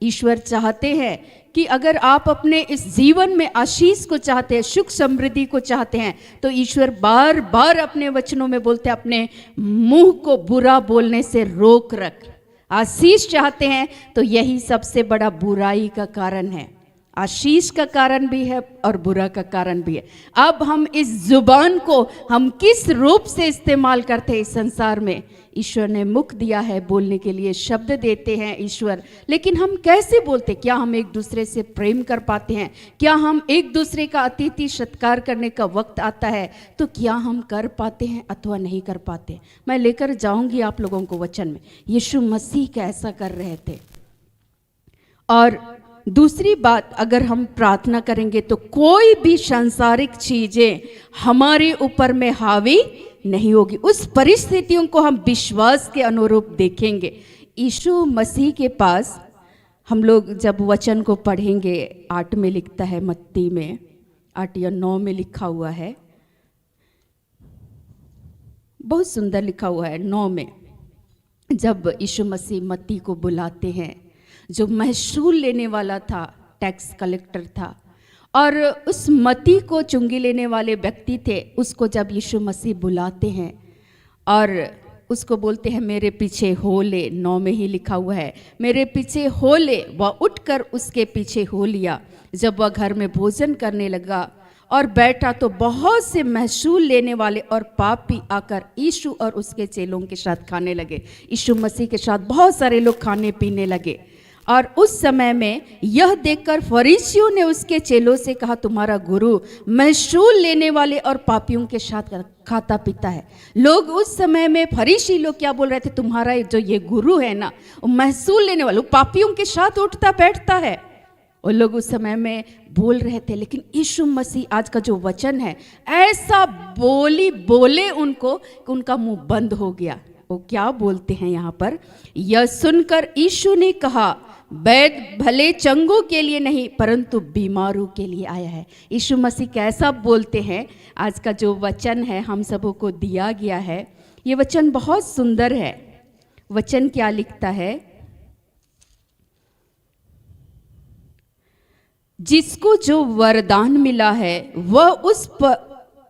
ईश्वर चाहते हैं कि अगर आप अपने इस जीवन में आशीष को चाहते हैं, सुख समृद्धि को चाहते हैं, तो ईश्वर बार बार अपने वचनों में बोलते हैं अपने मुंह को बुरा बोलने से रोक रख। आशीष चाहते हैं तो यही सबसे बड़ा बुराई का कारण है। आशीष का कारण भी है और बुरा का कारण भी है। अब हम इस जुबान को हम किस रूप से इस्तेमाल करते हैं इस संसार में। ईश्वर ने मुख दिया है बोलने के लिए, शब्द देते हैं ईश्वर, लेकिन हम कैसे बोलते? क्या हम एक दूसरे से प्रेम कर पाते हैं? क्या हम एक दूसरे का अतिथि सत्कार करने का वक्त आता है तो क्या हम कर पाते हैं अथवा नहीं कर पाते? मैं लेकर जाऊंगी आप लोगों को वचन में, यीशु मसीह कैसा कर रहे थे। और दूसरी बात, अगर हम प्रार्थना करेंगे तो कोई भी सांसारिक चीजें हमारे ऊपर में हावी नहीं होगी। उस परिस्थितियों को हम विश्वास के अनुरूप देखेंगे। यीशु मसीह के पास हम लोग जब वचन को पढ़ेंगे, 8 में लिखता है, मत्ती में 8 या 9 में लिखा हुआ है, बहुत सुंदर लिखा हुआ है 9 में, जब यीशु मसीह मत्ती को बुलाते हैं, जो महसूल लेने वाला था, टैक्स कलेक्टर था, और उस मत्ती को चुंगी लेने वाले व्यक्ति थे, उसको जब यीशु मसीह बुलाते हैं और उसको बोलते हैं मेरे पीछे हो ले, 9 में ही लिखा हुआ है, मेरे पीछे हो ले, वह उठकर उसके पीछे हो लिया। जब वह घर में भोजन करने लगा और बैठा तो बहुत से महसूल लेने वाले और पापी आकर यीशु और उसके चेलों के साथ खाने लगे। यीशु मसीह के साथ बहुत सारे लोग खाने पीने लगे। और उस समय में यह देखकर फरीसियों ने उसके चेलों से कहा, तुम्हारा गुरु महसूल लेने वाले और पापियों के साथ खाता पीता है। लोग उस समय में, फरीसी लोग क्या बोल रहे थे, तुम्हारा जो ये गुरु है ना, वो महसूल लेने वाले, पापियों के साथ उठता बैठता है। वो लोग उस समय में बोल रहे थे, लेकिन यीशु मसीह आज का जो वचन है, ऐसा बोले उनको कि उनका मुंह बंद हो गया। वो क्या बोलते हैं यहाँ पर, यह सुनकर यीशु ने कहा, वैद भले चंगों के लिए नहीं परंतु बीमारों के लिए आया है। यीशु मसीह कैसा बोलते हैं। आज का जो वचन है हम सबों को दिया गया है, ये वचन बहुत सुंदर है। वचन क्या लिखता है, जिसको जो वरदान मिला है वह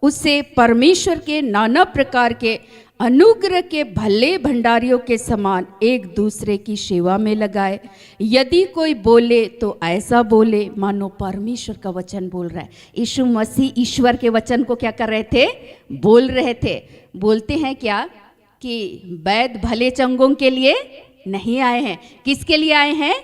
उसे परमेश्वर के नाना प्रकार के अनुग्रह के भले भंडारियों के समान एक दूसरे की सेवा में लगाए। यदि कोई बोले तो ऐसा बोले मानो परमेश्वर का वचन बोल रहा है। यीशु मसीह ईश्वर के वचन को क्या कर रहे थे, बोल रहे थे। बोलते हैं क्या कि वैद भले चंगों के लिए नहीं आए हैं, किसके लिए आए हैं,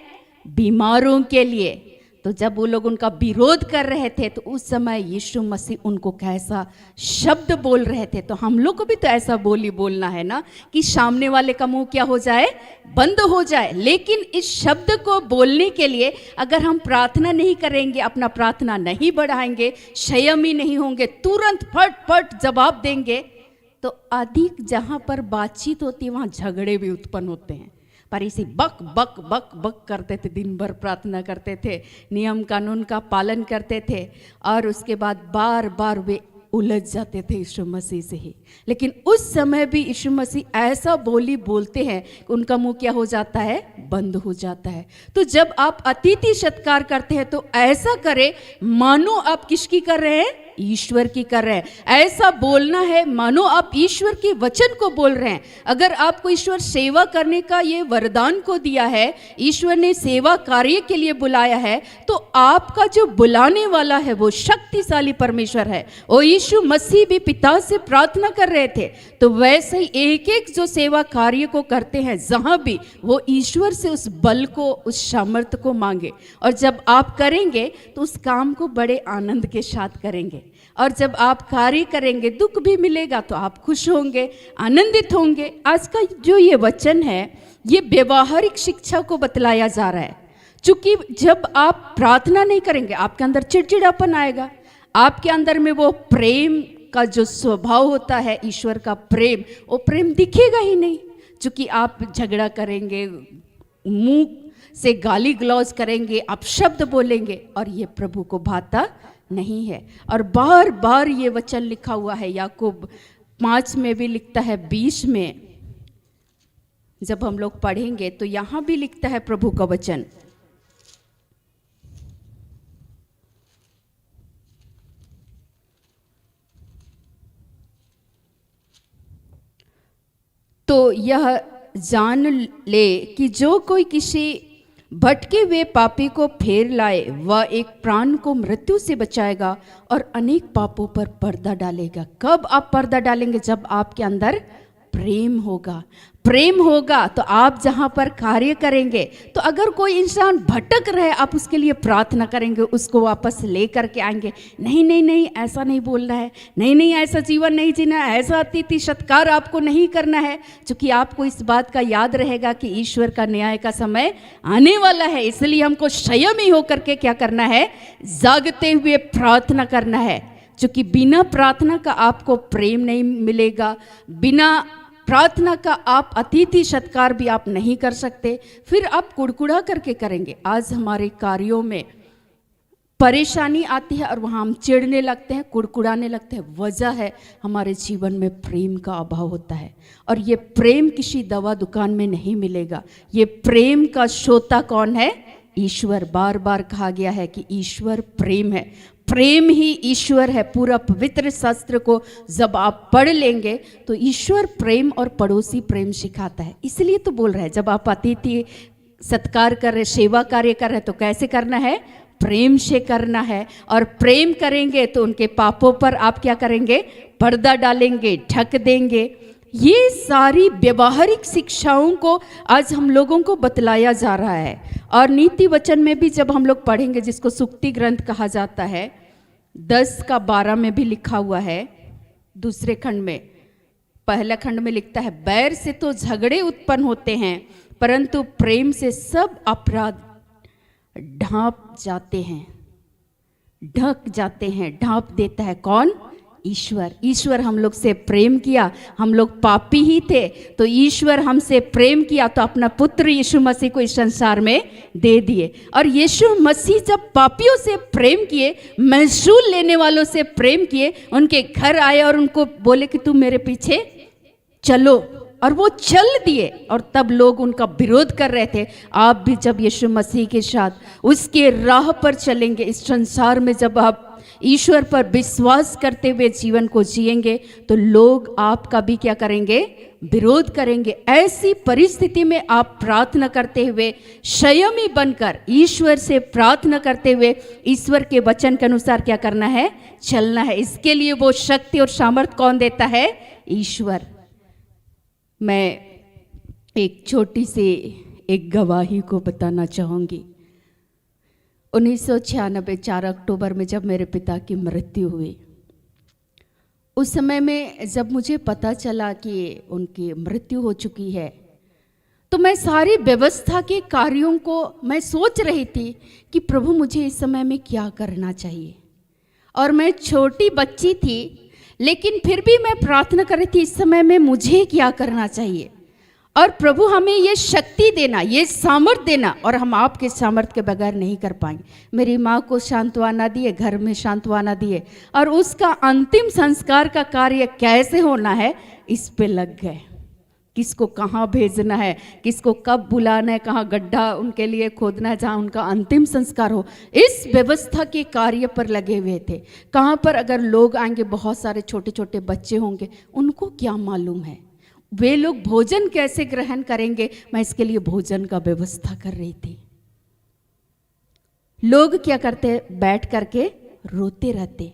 बीमारों के लिए। तो जब वो लोग उनका विरोध कर रहे थे तो उस समय यीशु मसीह उनको कैसा शब्द बोल रहे थे। तो हम लोग को भी तो ऐसा बोलना है ना कि सामने वाले का मुंह क्या हो जाए, बंद हो जाए। लेकिन इस शब्द को बोलने के लिए अगर हम प्रार्थना नहीं करेंगे, अपना प्रार्थना नहीं बढ़ाएंगे, संयमी नहीं होंगे, तुरंत फट जवाब देंगे, तो अधिक जहाँ पर बातचीत होती है वहाँ झगड़े भी उत्पन्न होते हैं। पर इसी बक बक बक बक करते थे, दिन भर प्रार्थना करते थे, नियम कानून का पालन करते थे और उसके बाद बार बार वे उलझ जाते थे यीशु मसीह से ही। लेकिन उस समय भी यीशु मसीह ऐसा बोलते हैं कि उनका मुंह क्या हो जाता है, बंद हो जाता है। तो जब आप अतिथि सत्कार करते हैं तो ऐसा करें मानो आप किसकी कर रहे हैं, ईश्वर की कर रहे हैं। ऐसा बोलना है मानो आप ईश्वर के वचन को बोल रहे हैं। अगर आपको ईश्वर सेवा करने का ये वरदान को दिया है, ईश्वर ने सेवा कार्य के लिए बुलाया है, तो आपका जो बुलाने वाला है वो शक्तिशाली परमेश्वर है। और यीशु मसीह भी पिता से प्रार्थना कर रहे थे, तो वैसे ही एक एक जो सेवा कार्य को करते हैं जहां भी, वो ईश्वर से उस बल को, उस सामर्थ्य को मांगे। और जब आप करेंगे तो उस काम को बड़े आनंद के साथ करेंगे। और जब आप कार्य करेंगे, दुख भी मिलेगा तो आप खुश होंगे, आनंदित होंगे। आज का जो ये वचन है, ये व्यवहारिक शिक्षा को बतलाया जा रहा है। क्योंकि जब आप प्रार्थना नहीं करेंगे, आपके अंदर चिड़चिड़ापन आएगा, आपके अंदर में वो प्रेम का जो स्वभाव होता है, ईश्वर का प्रेम, वो प्रेम दिखेगा ही नहीं। क्योंकि आप झगड़ा करेंगे, मुंह से गाली गलौज करेंगे, आप शब्द बोलेंगे, और ये प्रभु को भाता नहीं है। और बार बार ये वचन लिखा हुआ है, याकूब 5 में भी लिखता है, 20 में जब हम लोग पढ़ेंगे तो यहाँ भी लिखता है प्रभु का वचन। तो यह जान ले कि जो कोई किसी भटके हुए पापी को फेर लाए, वह एक प्राण को मृत्यु से बचाएगा और अनेक पापों पर पर्दा डालेगा। कब आप पर्दा डालेंगे? जब आपके अंदर प्रेम होगा। प्रेम होगा तो आप जहाँ पर कार्य करेंगे, तो अगर कोई इंसान भटक रहे, आप उसके लिए प्रार्थना करेंगे, उसको वापस ले करके आएंगे। नहीं नहीं नहीं, ऐसा नहीं बोलना है, नहीं नहीं ऐसा जीवन नहीं जीना है, ऐसा अतिथि सत्कार आपको नहीं करना है। क्योंकि आपको इस बात का याद रहेगा कि ईश्वर का न्याय का समय आने वाला है। इसलिए हमको संयमी होकर के क्या करना है? जागते हुए प्रार्थना करना है। क्योंकि बिना प्रार्थना का आपको प्रेम नहीं मिलेगा, बिना प्रार्थना का आप अतिथि सत्कार भी आप नहीं कर सकते। फिर आप कुड़कुड़ा करके करेंगे। आज हमारे कार्यों में परेशानी आती है और वहाँ हम चिढ़ने लगते हैं, कुड़कुड़ाने लगते हैं। वजह है हमारे जीवन में प्रेम का अभाव होता है। और ये प्रेम किसी दवा दुकान में नहीं मिलेगा। ये प्रेम का श्रोता कौन है? ईश्वर। बार बार कहा गया है कि ईश्वर प्रेम है, प्रेम ही ईश्वर है। पूरा पवित्र शास्त्र को जब आप पढ़ लेंगे तो ईश्वर प्रेम और पड़ोसी प्रेम सिखाता है। इसलिए तो बोल रहे हैं, जब आप अतिथि सत्कार कर रहे, सेवा कार्य कर रहे, तो कैसे करना है? प्रेम से करना है। और प्रेम करेंगे तो उनके पापों पर आप क्या करेंगे? पर्दा डालेंगे, ढक देंगे। ये सारी व्यवहारिक शिक्षाओं को आज हम लोगों को बतलाया जा रहा है। और नीति वचन में भी जब हम लोग पढ़ेंगे, जिसको सुक्ति ग्रंथ कहा जाता है, 10:12 में भी लिखा हुआ है। दूसरे खंड में, पहला खंड में लिखता है, बैर से तो झगड़े उत्पन्न होते हैं, परंतु प्रेम से सब अपराध ढांप जाते हैं, ढक जाते हैं। ढांप देता है कौन? ईश्वर। ईश्वर हम लोग से प्रेम किया, हम लोग पापी ही थे, तो ईश्वर हमसे प्रेम किया तो अपना पुत्र यीशु मसीह को इस संसार में दे दिए। और यीशु मसीह जब पापियों से प्रेम किए, महसूल लेने वालों से प्रेम किए, उनके घर आए और उनको बोले कि तुम मेरे पीछे चलो, और वो चल दिए। और तब लोग उनका विरोध कर रहे थे। आप भी जब यीशु मसीह के साथ उसके राह पर चलेंगे, इस संसार में जब आप ईश्वर पर विश्वास करते हुए जीवन को जिएंगे, तो लोग आपका भी क्या करेंगे? विरोध करेंगे। ऐसी परिस्थिति में आप प्रार्थना करते हुए, संयमी बनकर ईश्वर से प्रार्थना करते हुए, ईश्वर के वचन के अनुसार क्या करना है? चलना है। इसके लिए वो शक्ति और सामर्थ्य कौन देता है? ईश्वर। मैं एक छोटी सी एक गवाही को बताना चाहूँगी। 1996 4 अक्टूबर में जब मेरे पिता की मृत्यु हुई, उस समय में जब मुझे पता चला कि उनकी मृत्यु हो चुकी है, तो मैं सारी व्यवस्था के कार्यों को मैं सोच रही थी कि प्रभु मुझे इस समय में क्या करना चाहिए। और मैं छोटी बच्ची थी, लेकिन फिर भी मैं प्रार्थना कर रही थी इस समय में मुझे क्या करना चाहिए। और प्रभु हमें ये शक्ति देना, ये सामर्थ्य देना, और हम आपके सामर्थ्य के बगैर नहीं कर पाएंगे। मेरी माँ को सांत्वना दिए, घर में सांत्वना दिए, और उसका अंतिम संस्कार का कार्य कैसे होना है इस पे लग गए। किसको कहाँ भेजना है, किसको कब बुलाना है, कहाँ गड्ढा उनके लिए खोदना है जहाँ उनका अंतिम संस्कार हो, इस व्यवस्था के कार्य पर लगे हुए थे। कहाँ पर अगर लोग आएंगे, बहुत सारे छोटे छोटे बच्चे होंगे, उनको क्या मालूम है वे लोग भोजन कैसे ग्रहण करेंगे। मैं इसके लिए भोजन का व्यवस्था कर रही थी। लोग क्या करते, बैठ करके रोते रहते,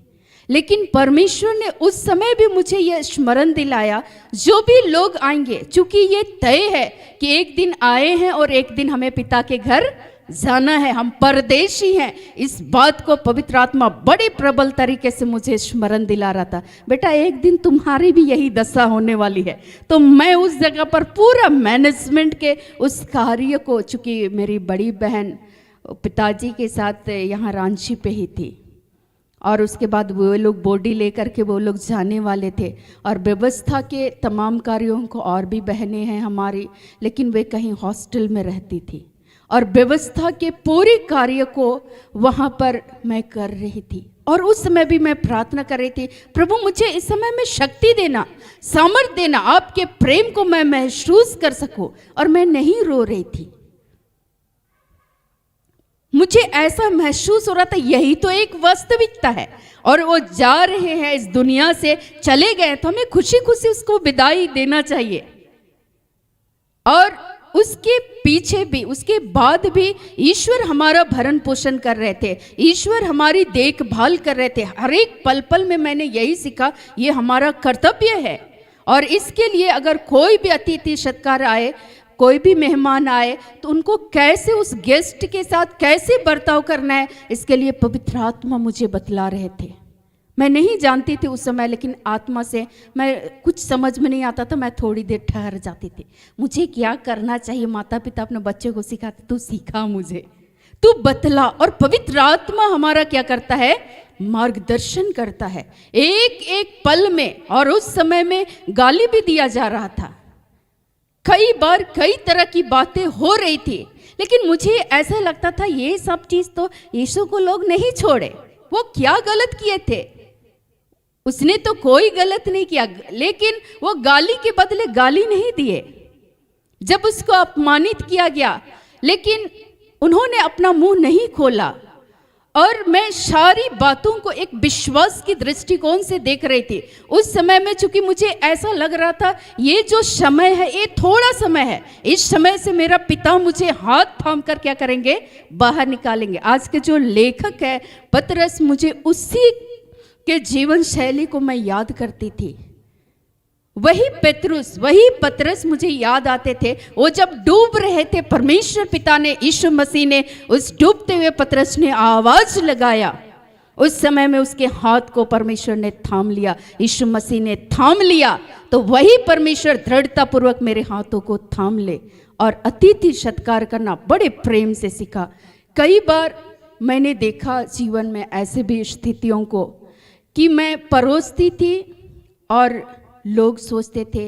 लेकिन परमेश्वर ने उस समय भी मुझे यह स्मरण दिलाया, जो भी लोग आएंगे, चूंकि ये तय है कि एक दिन आए हैं और एक दिन हमें पिता के घर जाना है, हम परदेशी हैं। इस बात को पवित्र आत्मा बड़े प्रबल तरीके से मुझे स्मरण दिला रहा था, बेटा एक दिन तुम्हारी भी यही दशा होने वाली है। तो मैं उस जगह पर पूरा मैनेजमेंट के उस कार्य को, चूंकि मेरी बड़ी बहन पिताजी के साथ यहाँ रांची पे ही थी, और उसके बाद वो लोग बॉडी लेकर के वो लोग जाने वाले थे, और व्यवस्था के तमाम कार्यों को, और भी बहनें हैं हमारी, लेकिन वे कहीं हॉस्टल में रहती थी, और व्यवस्था के पूरे कार्य को वहाँ पर मैं कर रही थी। और उस समय भी मैं प्रार्थना कर रही थी, प्रभु मुझे इस समय में शक्ति देना, सामर्थ देना, आपके प्रेम को मैं महसूस कर सकूं। और मैं नहीं रो रही थी, मुझे ऐसा महसूस हो रहा था यही तो एक वास्तविकता है, और वो जा रहे हैं इस दुनिया से, चले गए, तो हमें खुशी खुशी उसको विदाई देना चाहिए। और उसके पीछे भी, उसके बाद भी ईश्वर हमारा भरण पोषण कर रहे थे, ईश्वर हमारी देखभाल कर रहे थे। हर एक पल पल में मैंने यही सीखा, ये हमारा कर्तव्य है। और इसके लिए अगर कोई भी अतिथि सत्कार आए, कोई भी मेहमान आए, तो उनको कैसे, उस गेस्ट के साथ कैसे बर्ताव करना है, इसके लिए पवित्र आत्मा मुझे बतला रहे थे। मैं नहीं जानती थी उस समय, लेकिन आत्मा से मैं, कुछ समझ में नहीं आता था, मैं थोड़ी देर ठहर जाती थी। मुझे क्या करना चाहिए, माता पिता अपने बच्चे को सिखाते, तू सिखा मुझे, तू बतला। और पवित्र आत्मा हमारा क्या करता है, मार्गदर्शन करता है एक एक पल में। और उस समय में गाली भी दिया जा रहा था, कई बार कई तरह की बातें हो रही थी, लेकिन मुझे ऐसा लगता था ये सब चीज तो यीशु को लोग नहीं छोड़े। वो क्या गलत किए थे, उसने तो कोई गलत नहीं किया, लेकिन वो गाली के बदले गाली नहीं दिए। जब उसको अपमानित किया गया, लेकिन उन्होंने अपना मुंह नहीं खोला। और मैं सारी बातों को एक विश्वास की दृष्टिकोण से देख रही थी। उस समय में चूंकि मुझे ऐसा लग रहा था ये जो समय है ये थोड़ा समय है, इस समय से मेरा पिता मुझे हाथ थाम कर क्या करेंगे, बाहर निकालेंगे। आज के जो लेखक है पतरस, मुझे उसी के जीवन शैली को मैं याद करती थी। वही पतरस मुझे याद आते थे। वो जब डूब रहे थे, परमेश्वर पिता ने, यीशु मसीह ने उस डूबते हुए पतरस ने आवाज लगाया, उस समय में उसके हाथ को परमेश्वर ने थाम लिया, यीशु मसीह ने थाम लिया। तो वही परमेश्वर दृढ़ता पूर्वक मेरे हाथों को थाम ले और अतिथि सत्कार करना बड़े प्रेम से सिखा। कई बार मैंने देखा जीवन में ऐसे भी स्थितियों को कि मैं परोसती थी और लोग सोचते थे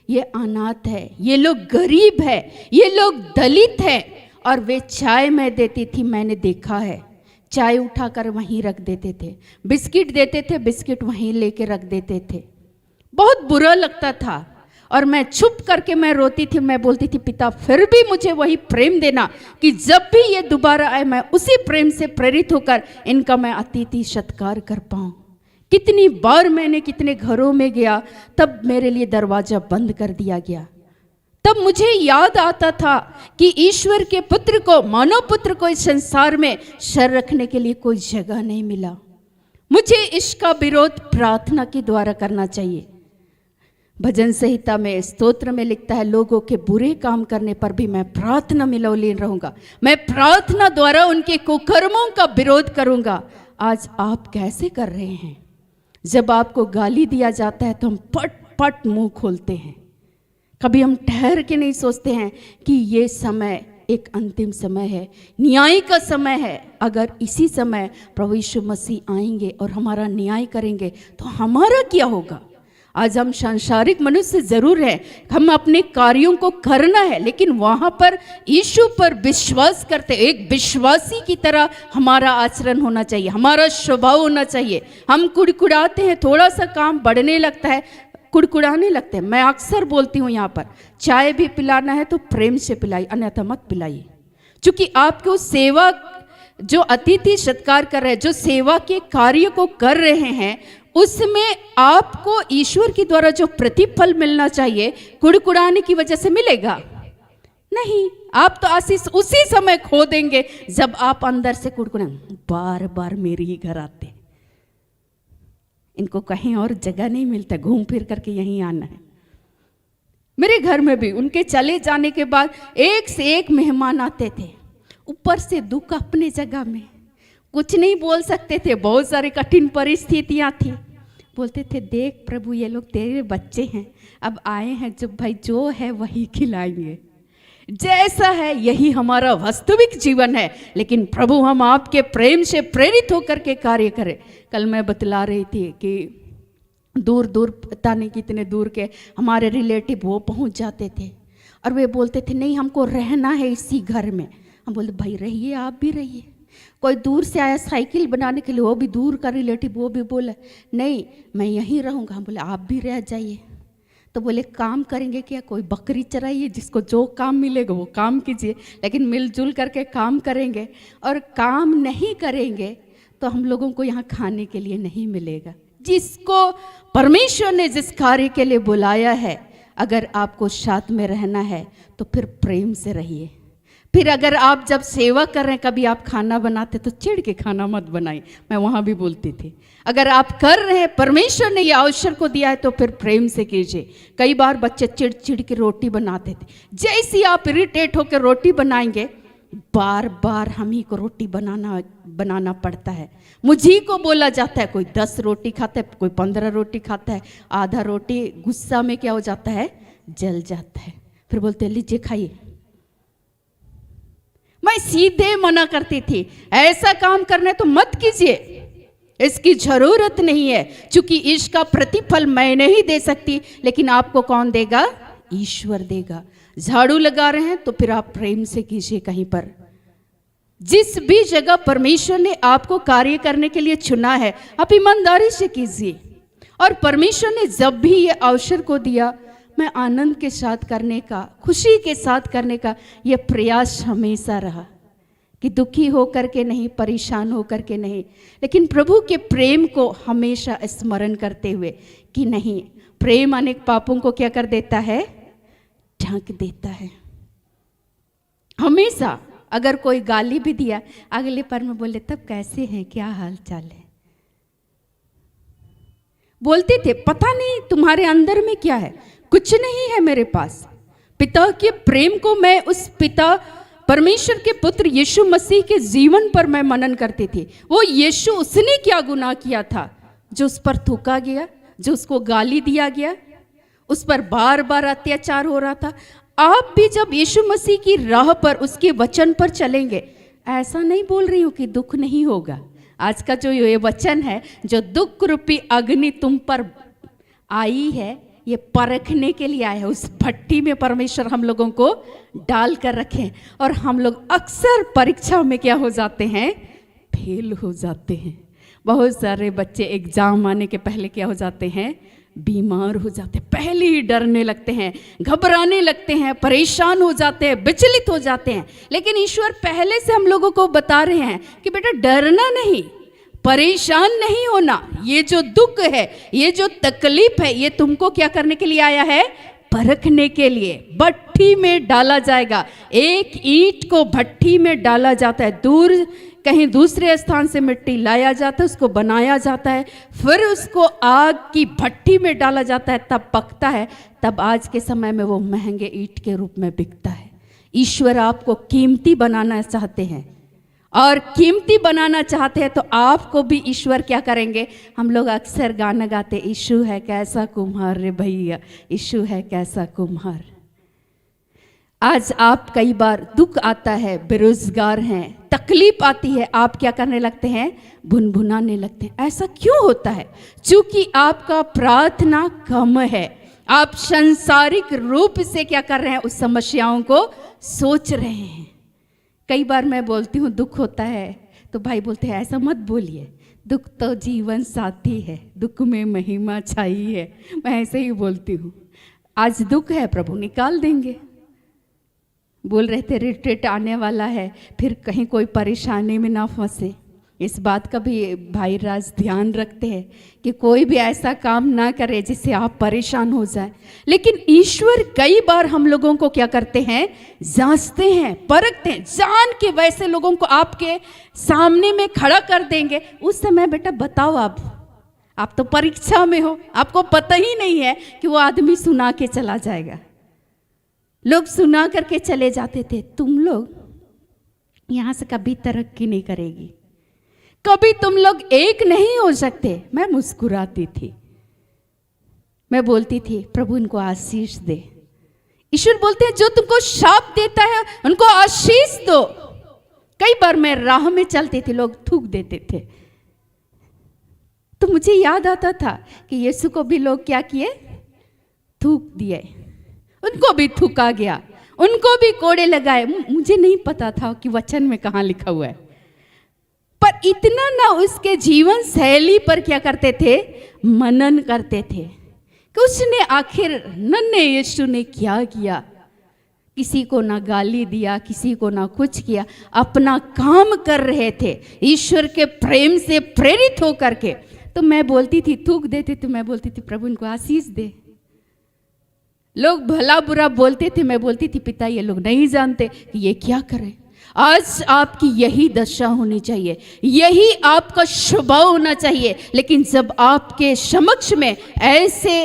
ये अनाथ है, ये लोग गरीब है, ये लोग दलित है, और वे चाय मैं देती थी, मैंने देखा है, चाय उठाकर वहीं रख देते थे, बिस्किट देते थे, बिस्किट वहीं लेके रख देते थे। बहुत बुरा लगता था और मैं चुप करके मैं रोती थी। मैं बोलती थी पिता फिर भी मुझे वही प्रेम देना कि जब भी ये दोबारा आए मैं उसी प्रेम से प्रेरित होकर इनका मैं अतिथि सत्कार कर पाऊँ। कितनी बार मैंने कितने घरों में गया, तब मेरे लिए दरवाजा बंद कर दिया गया। तब मुझे याद आता था कि ईश्वर के पुत्र को, मानव पुत्र को इस संसार में सर रखने के लिए कोई जगह नहीं मिला। मुझे इसका विरोध प्रार्थना के द्वारा करना चाहिए। भजन संहिता में, स्तोत्र में लिखता है, लोगों के बुरे काम करने पर भी मैं प्रार्थना में लीन रहूंगा, मैं प्रार्थना द्वारा उनके कुकर्मों का विरोध करूंगा। आज आप कैसे कर रहे हैं? जब आपको गाली दिया जाता है तो हम पट पट मुंह खोलते हैं। कभी हम ठहर के नहीं सोचते हैं कि ये समय एक अंतिम समय है, न्याय का समय है। अगर इसी समय प्रभु यीशु मसीह आएंगे और हमारा न्याय करेंगे तो हमारा क्या होगा? आज हम सांसारिक मनुष्य जरूर है, हम अपने कार्यों को करना है, लेकिन वहाँ पर यीशु पर विश्वास करते, एक विश्वासी की तरह हमारा आचरण होना चाहिए, हमारा स्वभाव होना चाहिए। हम कुड़कुड़ाते हैं, थोड़ा सा काम बढ़ने लगता है, कुड़कुड़ाने लगते हैं। मैं अक्सर बोलती हूँ यहाँ पर, चाय भी पिलाना है तो प्रेम से पिलाई, अन्यथा मत पिलाइए। क्योंकि आपको सेवा, जो अतिथि सत्कार कर रहे हैं, जो सेवा के कार्य को कर रहे हैं, उसमें आपको ईश्वर के द्वारा जो प्रतिफल मिलना चाहिए, कुड़कुड़ाने की वजह से मिलेगा नहीं। आप तो आशीष उसी समय खो देंगे जब आप अंदर से कुड़कुड़ा, बार बार मेरे ही घर आते, इनको कहीं और जगह नहीं मिलता, घूम फिर करके यहीं आना है। मेरे घर में भी उनके चले जाने के बाद एक से एक मेहमान आते थे, ऊपर से दुख अपने जगह में, कुछ नहीं बोल सकते थे, बहुत सारी कठिन परिस्थितियां थी। बोलते थे, देख प्रभु ये लोग तेरे बच्चे हैं, अब आए हैं, जब भाई जो है वही खिलाएंगे, जैसा है यही हमारा वास्तविक जीवन है। लेकिन प्रभु हम आपके प्रेम से प्रेरित होकर के कार्य करें। कल मैं बतला रही थी कि दूर दूर, पता नहीं कितने दूर के हमारे रिलेटिव वो पहुंच जाते थे और वे बोलते थे, नहीं हमको रहना है इसी घर में। हम बोलते, भाई रहिए, आप भी रहिए। कोई दूर से आया साइकिल बनाने के लिए, वो भी दूर का रिलेटिव, वो भी बोला नहीं मैं यहीं रहूँगा। हम बोले आप भी रह जाइए। तो बोले काम करेंगे क्या, कोई बकरी चराइए, जिसको जो काम मिलेगा वो काम कीजिए, लेकिन मिलजुल करके काम करेंगे। और काम नहीं करेंगे तो हम लोगों को यहाँ खाने के लिए नहीं मिलेगा। जिसको परमेश्वर ने जिस कार्य के लिए बुलाया है, अगर आपको साथ में रहना है तो फिर प्रेम से रहिए। फिर अगर आप जब सेवा कर रहे हैं, कभी आप खाना बनाते तो चिढ़ के खाना मत बनाइए, मैं वहाँ भी बोलती थी। अगर आप कर रहे हैं, परमेश्वर ने ये अवसर को दिया है, तो फिर प्रेम से कीजिए। कई बार बच्चे चिढ़ चिढ़ के रोटी बनाते थे, जैसे आप इरिटेट होकर रोटी बनाएंगे, बार बार हम ही को रोटी बनाना पड़ता है। मुझे को बोला जाता है, कोई 10 रोटी खाता है, कोई 15 रोटी खाता है, आधा रोटी गुस्सा में क्या हो जाता है, जल जाता है। फिर बोलते हैं लीजिए खाइए। मैं सीधे मना करती थी, ऐसा काम करने तो मत कीजिए, इसकी जरूरत नहीं है, क्योंकि इसका प्रतिफल मैं नहीं दे सकती, लेकिन आपको कौन देगा, ईश्वर देगा। झाड़ू लगा रहे हैं तो फिर आप प्रेम से कीजिए। कहीं पर जिस भी जगह परमेश्वर ने आपको कार्य करने के लिए चुना है, आप ईमानदारी से कीजिए। और परमेश्वर ने जब भी ये अवसर को दिया, मैं आनंद के साथ करने का, खुशी के साथ करने का ये प्रयास हमेशा रहा कि दुखी होकर के नहीं, परेशान होकर के नहीं, लेकिन प्रभु के प्रेम को हमेशा स्मरण करते हुए कि नहीं, प्रेम अनेक पापों को क्या कर देता है, ढक देता है। हमेशा अगर कोई गाली भी दिया, अगले पर में बोले तब कैसे हैं, क्या हाल चाल है, बोलते थे पता नहीं तुम्हारे अंदर में क्या है, कुछ नहीं है मेरे पास। पिता के प्रेम को मैं उस पिता परमेश्वर के पुत्र यीशु मसीह के जीवन पर मैं मनन करती थी। वो यीशु, उसने क्या गुनाह किया था जो उस पर थूका गया, जो उसको गाली दिया गया, उस पर बार बार अत्याचार हो रहा था। आप भी जब यीशु मसीह की राह पर, उसके वचन पर चलेंगे, ऐसा नहीं बोल रही हूँ कि दुख नहीं होगा। आज का जो ये वचन है, जो दुख रूपी अग्नि तुम पर आई है, ये परखने के लिए आया है। उस भट्टी में परमेश्वर हम लोगों को डाल कर रखें, और हम लोग अक्सर परीक्षा में क्या हो जाते हैं, फेल हो जाते हैं। बहुत सारे बच्चे एग्जाम आने के पहले क्या हो जाते हैं, बीमार हो जाते हैं, पहले ही डरने लगते हैं, घबराने लगते हैं, परेशान हो जाते हैं, विचलित हो जाते हैं। लेकिन ईश्वर पहले से हम लोगों को बता रहे हैं कि बेटा डरना नहीं, परेशान नहीं होना। ये जो दुख है, ये जो तकलीफ है, ये तुमको क्या करने के लिए आया है, परखने के लिए। भट्टी में डाला जाएगा। एक ईंट को भट्टी में डाला जाता है, दूर कहीं दूसरे स्थान से मिट्टी लाया जाता है, उसको बनाया जाता है, फिर उसको आग की भट्टी में डाला जाता है, तब पकता है। तब आज के समय में वो महंगे ईंट के रूप में बिकता है। ईश्वर आपको कीमती बनाना चाहते हैं, और कीमती बनाना चाहते हैं तो आपको भी ईश्वर क्या करेंगे। हम लोग अक्सर गाना गाते, यीशु है कैसा कुम्हार रे भैया, यीशु है कैसा कुम्हार। आज आप कई बार दुख आता है, बेरोजगार हैं, तकलीफ आती है, आप क्या करने लगते हैं, भुनभुनाने लगते हैं। ऐसा क्यों होता है? क्योंकि आपका प्रार्थना कम है। आप सांसारिक रूप से क्या कर रहे हैं, उस समस्याओं को सोच रहे हैं। कई बार मैं बोलती हूँ दुख होता है तो भाई बोलते हैं ऐसा मत बोलिए, दुख तो जीवन साथी है, दुख में महिमा छाई है। मैं ऐसे ही बोलती हूँ। आज दुख है, प्रभु निकाल देंगे। बोल रहे थे रिट्रीट आने वाला है, फिर कहीं कोई परेशानी में ना फंसे। इस बात का भी भाई राज ध्यान रखते हैं कि कोई भी ऐसा काम ना करे जिससे आप परेशान हो जाए। लेकिन ईश्वर कई बार हम लोगों को क्या करते हैं, जांचते हैं, परखते हैं, जान के वैसे लोगों को आपके सामने में खड़ा कर देंगे। उस समय बेटा बताओ, आप तो परीक्षा में हो, आपको पता ही नहीं है कि वो आदमी सुना के चला जाएगा। लोग सुना करके चले जाते थे, तुम लोग यहाँ से कभी तरक्की नहीं करेगी, कभी तुम लोग एक नहीं हो सकते। मैं मुस्कुराती थी, मैं बोलती थी प्रभु इनको आशीष दे। ईश्वर बोलते हैं जो तुमको शाप देता है उनको आशीष दो। कई बार मैं राह में चलती थी, लोग थूक देते थे, तो मुझे याद आता था कि यीशु को भी लोग क्या किए, थूक दिए, उनको भी थूका गया, उनको भी कोड़े लगाए। मुझे नहीं पता था कि वचन में कहाँ लिखा हुआ है, पर इतना ना उसके जीवन शैली पर क्या करते थे, मनन करते थे कि उसने आखिर नन्हे यीशु ने क्या किया। किसी को ना गाली दिया, किसी को ना कुछ किया, अपना काम कर रहे थे ईश्वर के प्रेम से प्रेरित होकर के। तो मैं बोलती थी, थूक देती थी, मैं बोलती थी प्रभु इनको आशीष दे। लोग भला बुरा बोलते थे, मैं बोलती थी पिता ये लोग नहीं जानते कि ये क्या करें। आज आपकी यही दशा होनी चाहिए, यही आपका स्वभाव होना चाहिए। लेकिन जब आपके समक्ष में ऐसे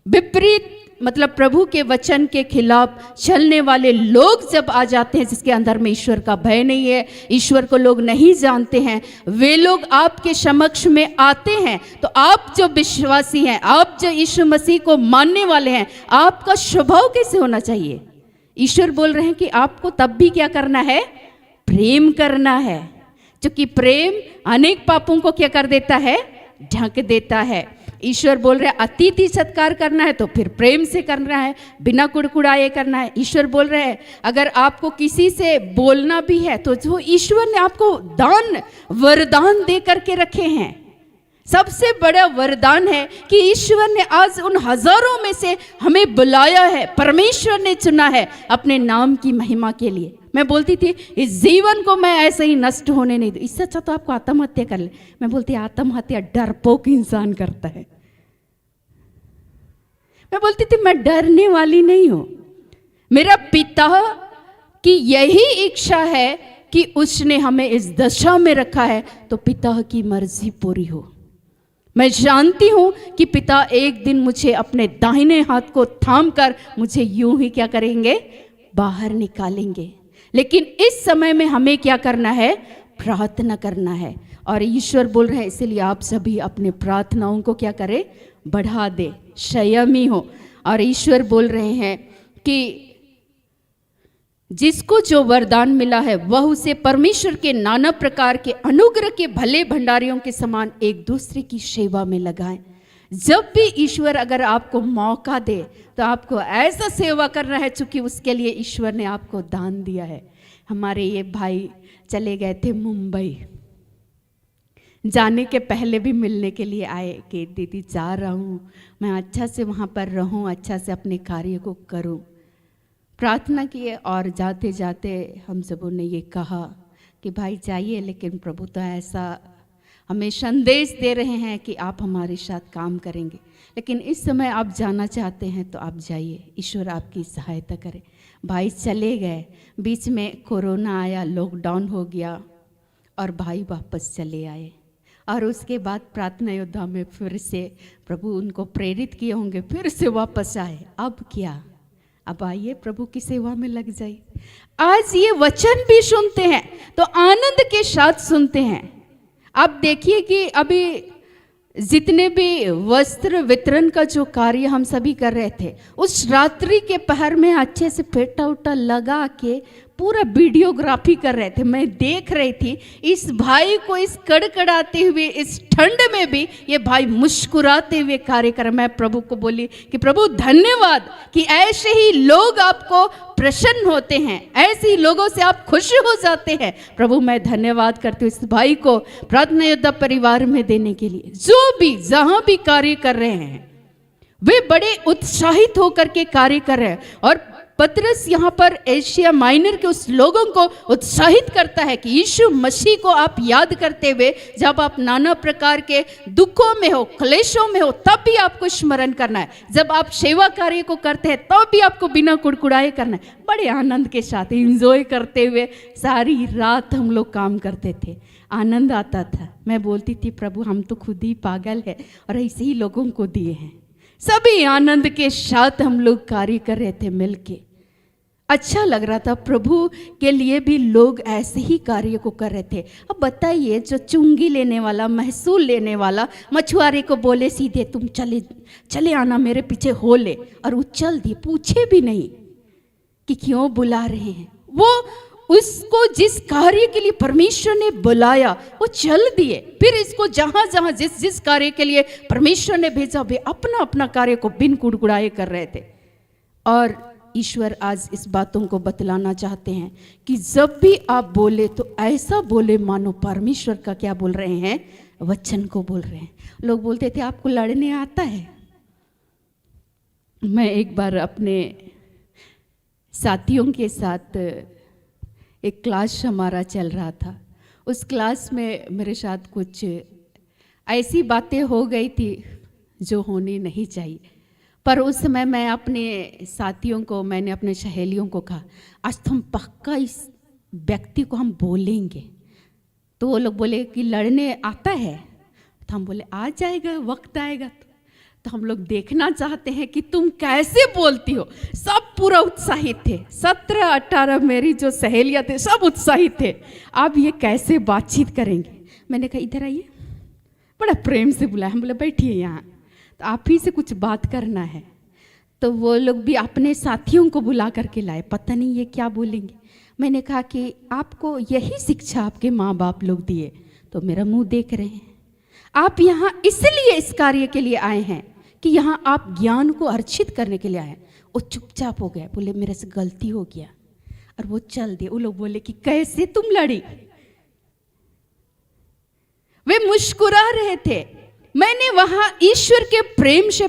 विपरीत मतलब प्रभु के वचन के खिलाफ चलने वाले लोग जब आ जाते हैं, जिसके अंदर में ईश्वर का भय नहीं है, ईश्वर को लोग नहीं जानते हैं, वे लोग आपके समक्ष में आते हैं, तो आप जो विश्वासी हैं, आप जो यीशु मसीह को मानने वाले हैं, आपका स्वभाव कैसे होना चाहिए। ईश्वर बोल रहे हैं कि आपको तब भी क्या करना है, प्रेम करना है, क्योंकि प्रेम अनेक पापों को क्या कर देता है, ढक देता है। ईश्वर बोल रहे हैं अतिथि सत्कार करना है तो फिर प्रेम से करना है, बिना कुड़कुड़ाए करना है। ईश्वर बोल रहे हैं अगर आपको किसी से बोलना भी है तो जो ईश्वर ने आपको दान वरदान दे करके रखे हैं, सबसे बड़ा वरदान है कि ईश्वर ने आज उन हजारों में से हमें बुलाया है, परमेश्वर ने चुना है अपने नाम की महिमा के लिए। मैं बोलती थी इस जीवन को मैं ऐसे ही नष्ट होने नहीं दूँ, इससे अच्छा तो आपको आत्महत्या कर ले। मैं बोलती आत्महत्या डरपोक इंसान करता है। मैं बोलती थी मैं डरने वाली नहीं हूँ, मेरा पिता की यही इच्छा है कि उसने हमें इस दशा में रखा है, तो पिता की मर्जी पूरी हो। मैं जानती हूँ कि पिता एक दिन मुझे अपने दाहिने हाथ को थाम कर मुझे यूं ही क्या करेंगे, बाहर निकालेंगे। लेकिन इस समय में हमें क्या करना है, प्रार्थना करना है। और ईश्वर बोल रहे हैं इसलिए आप सभी अपने प्रार्थनाओं को क्या करें, बढ़ा दे, संयमी हो। और ईश्वर बोल रहे हैं कि जिसको जो वरदान मिला है वह उसे परमेश्वर के नाना प्रकार के अनुग्रह के भले भंडारियों के समान एक दूसरे की सेवा में लगाएं। जब भी ईश्वर अगर आपको मौका दे तो आपको ऐसा सेवा करना है, चूंकि उसके लिए ईश्वर ने आपको दान दिया है। हमारे ये भाई चले गए थे मुंबई, जाने के पहले भी मिलने के लिए आए कि दीदी जा रहा हूँ, मैं अच्छा से वहाँ पर रहूँ, अच्छा से अपने कार्य को करूँ। प्रार्थना किए और जाते जाते हम सबों ने ये कहा कि भाई जाइए, लेकिन प्रभु तो ऐसा हमें संदेश दे रहे हैं कि आप हमारे साथ काम करेंगे, लेकिन इस समय आप जाना चाहते हैं तो आप जाइए, ईश्वर आपकी सहायता करे। भाई चले गए, बीच में कोरोना आया, लॉकडाउन हो गया और भाई वापस चले आए। और उसके बाद प्रार्थना योद्धा में फिर से प्रभु उनको प्रेरित किए होंगे, फिर से वापस आए। अब क्या, अब आइए प्रभु की सेवा में लग जाइए। आज ये वचन भी सुनते हैं तो आनंद के साथ सुनते हैं। आप देखिए कि अभी जितने भी वस्त्र वितरण का जो कार्य हम सभी कर रहे थे, उस रात्रि के पहर में अच्छे से फेटा उटा लगा के पूरा वीडियोग्राफी कर रहे थे। मैं देख रही थी इस भाई को इस कड़कड़ाते हुए इस ठंड में भी ये भाई मुस्कुराते हुए कार्य कर। मैं प्रभु को बोली कि प्रभु धन्यवाद कि ऐसे ही लोग आपको प्रसन्न होते हैं, ऐसे ही लोगों से आप खुश हो जाते हैं। प्रभु मैं धन्यवाद करती हूँ इस भाई को प्रार्थना योद्धा परिवार में देने के लिए। जो भी जहां भी कार्य कर रहे हैं वे बड़े उत्साहित होकर के कार्य कर रहे हैं। और पतरस यहाँ पर एशिया माइनर के उस लोगों को उत्साहित करता है कि यीशु मसीह को आप याद करते हुए जब आप नाना प्रकार के दुखों में हो, क्लेशों में हो, तब भी आपको स्मरण करना है। जब आप सेवा कार्य को करते हैं तब भी आपको बिना कुड़कुड़ाए करना है। बड़े आनंद के साथ एंजॉय करते हुए सारी रात हम लोग काम करते थे, आनंद आता था। मैं बोलती थी प्रभु हम तो खुद ही पागल है और ऐसे ही लोगों को दिए हैं। सभी आनंद के साथ हम लोग कार्य कर रहे थे मिलके, अच्छा लग रहा था। प्रभु के लिए भी लोग ऐसे ही कार्य को कर रहे थे। अब बताइए जो चुंगी लेने वाला, महसूल लेने वाला मछुआरे को बोले सीधे तुम चले आना मेरे पीछे हो ले, और वो चल दिए, पूछे भी नहीं कि क्यों बुला रहे हैं। वो उसको जिस कार्य के लिए परमेश्वर ने बुलाया वो चल दिए। फिर इसको जहां जहां जिस कार्य के लिए परमेश्वर ने भेजा वे अपना अपना कार्य को बिन कुड़कुड़ाए कर रहे थे। और ईश्वर आज इस बातों को बतलाना चाहते हैं कि जब भी आप बोले तो ऐसा बोले मानो परमेश्वर का क्या बोल रहे हैं, वचन को बोल रहे हैं। लोग बोलते थे आपको लड़ने आता है। मैं एक बार अपने साथियों के साथ एक क्लास हमारा चल रहा था, उस क्लास में मेरे साथ कुछ ऐसी बातें हो गई थी जो होनी नहीं चाहिए। पर उस समय मैं अपने साथियों को, मैंने अपने सहेलियों को कहा आज तो हम पक्का इस व्यक्ति को हम बोलेंगे। तो वो लोग बोले कि लड़ने आता है, तो हम बोले आ जाएगा, वक्त आएगा। तो हम लोग देखना चाहते हैं कि तुम कैसे बोलती हो। सब पूरा उत्साहित थे, 17-18 मेरी जो सहेलियाँ थे सब उत्साहित थे। अब ये कैसे बातचीत करेंगे। मैंने कहा इधर आइए, बड़ा प्रेम से बुलाया। हम बोले बैठिए यहाँ, तो आप ही से कुछ बात करना है। तो वो लोग भी अपने साथियों को बुला करके लाए, पता नहीं ये क्या बोलेंगे। मैंने कहा कि आपको यही शिक्षा आपके माँ बाप लोग दिए, तो मेरा मुंह देख रहे हैं। आप यहाँ इसलिए इस कार्य के लिए आए हैं कि यहाँ आप ज्ञान को अर्जित करने के लिए आए। वो चुपचाप हो गए, बोले मेरे से गलती हो गया, और वो चल दिए। वो लोग बोले कि कैसे तुम लड़ी। वे मुस्कुरा रहे थे। मैंने वहां ईश्वर के प्रेम से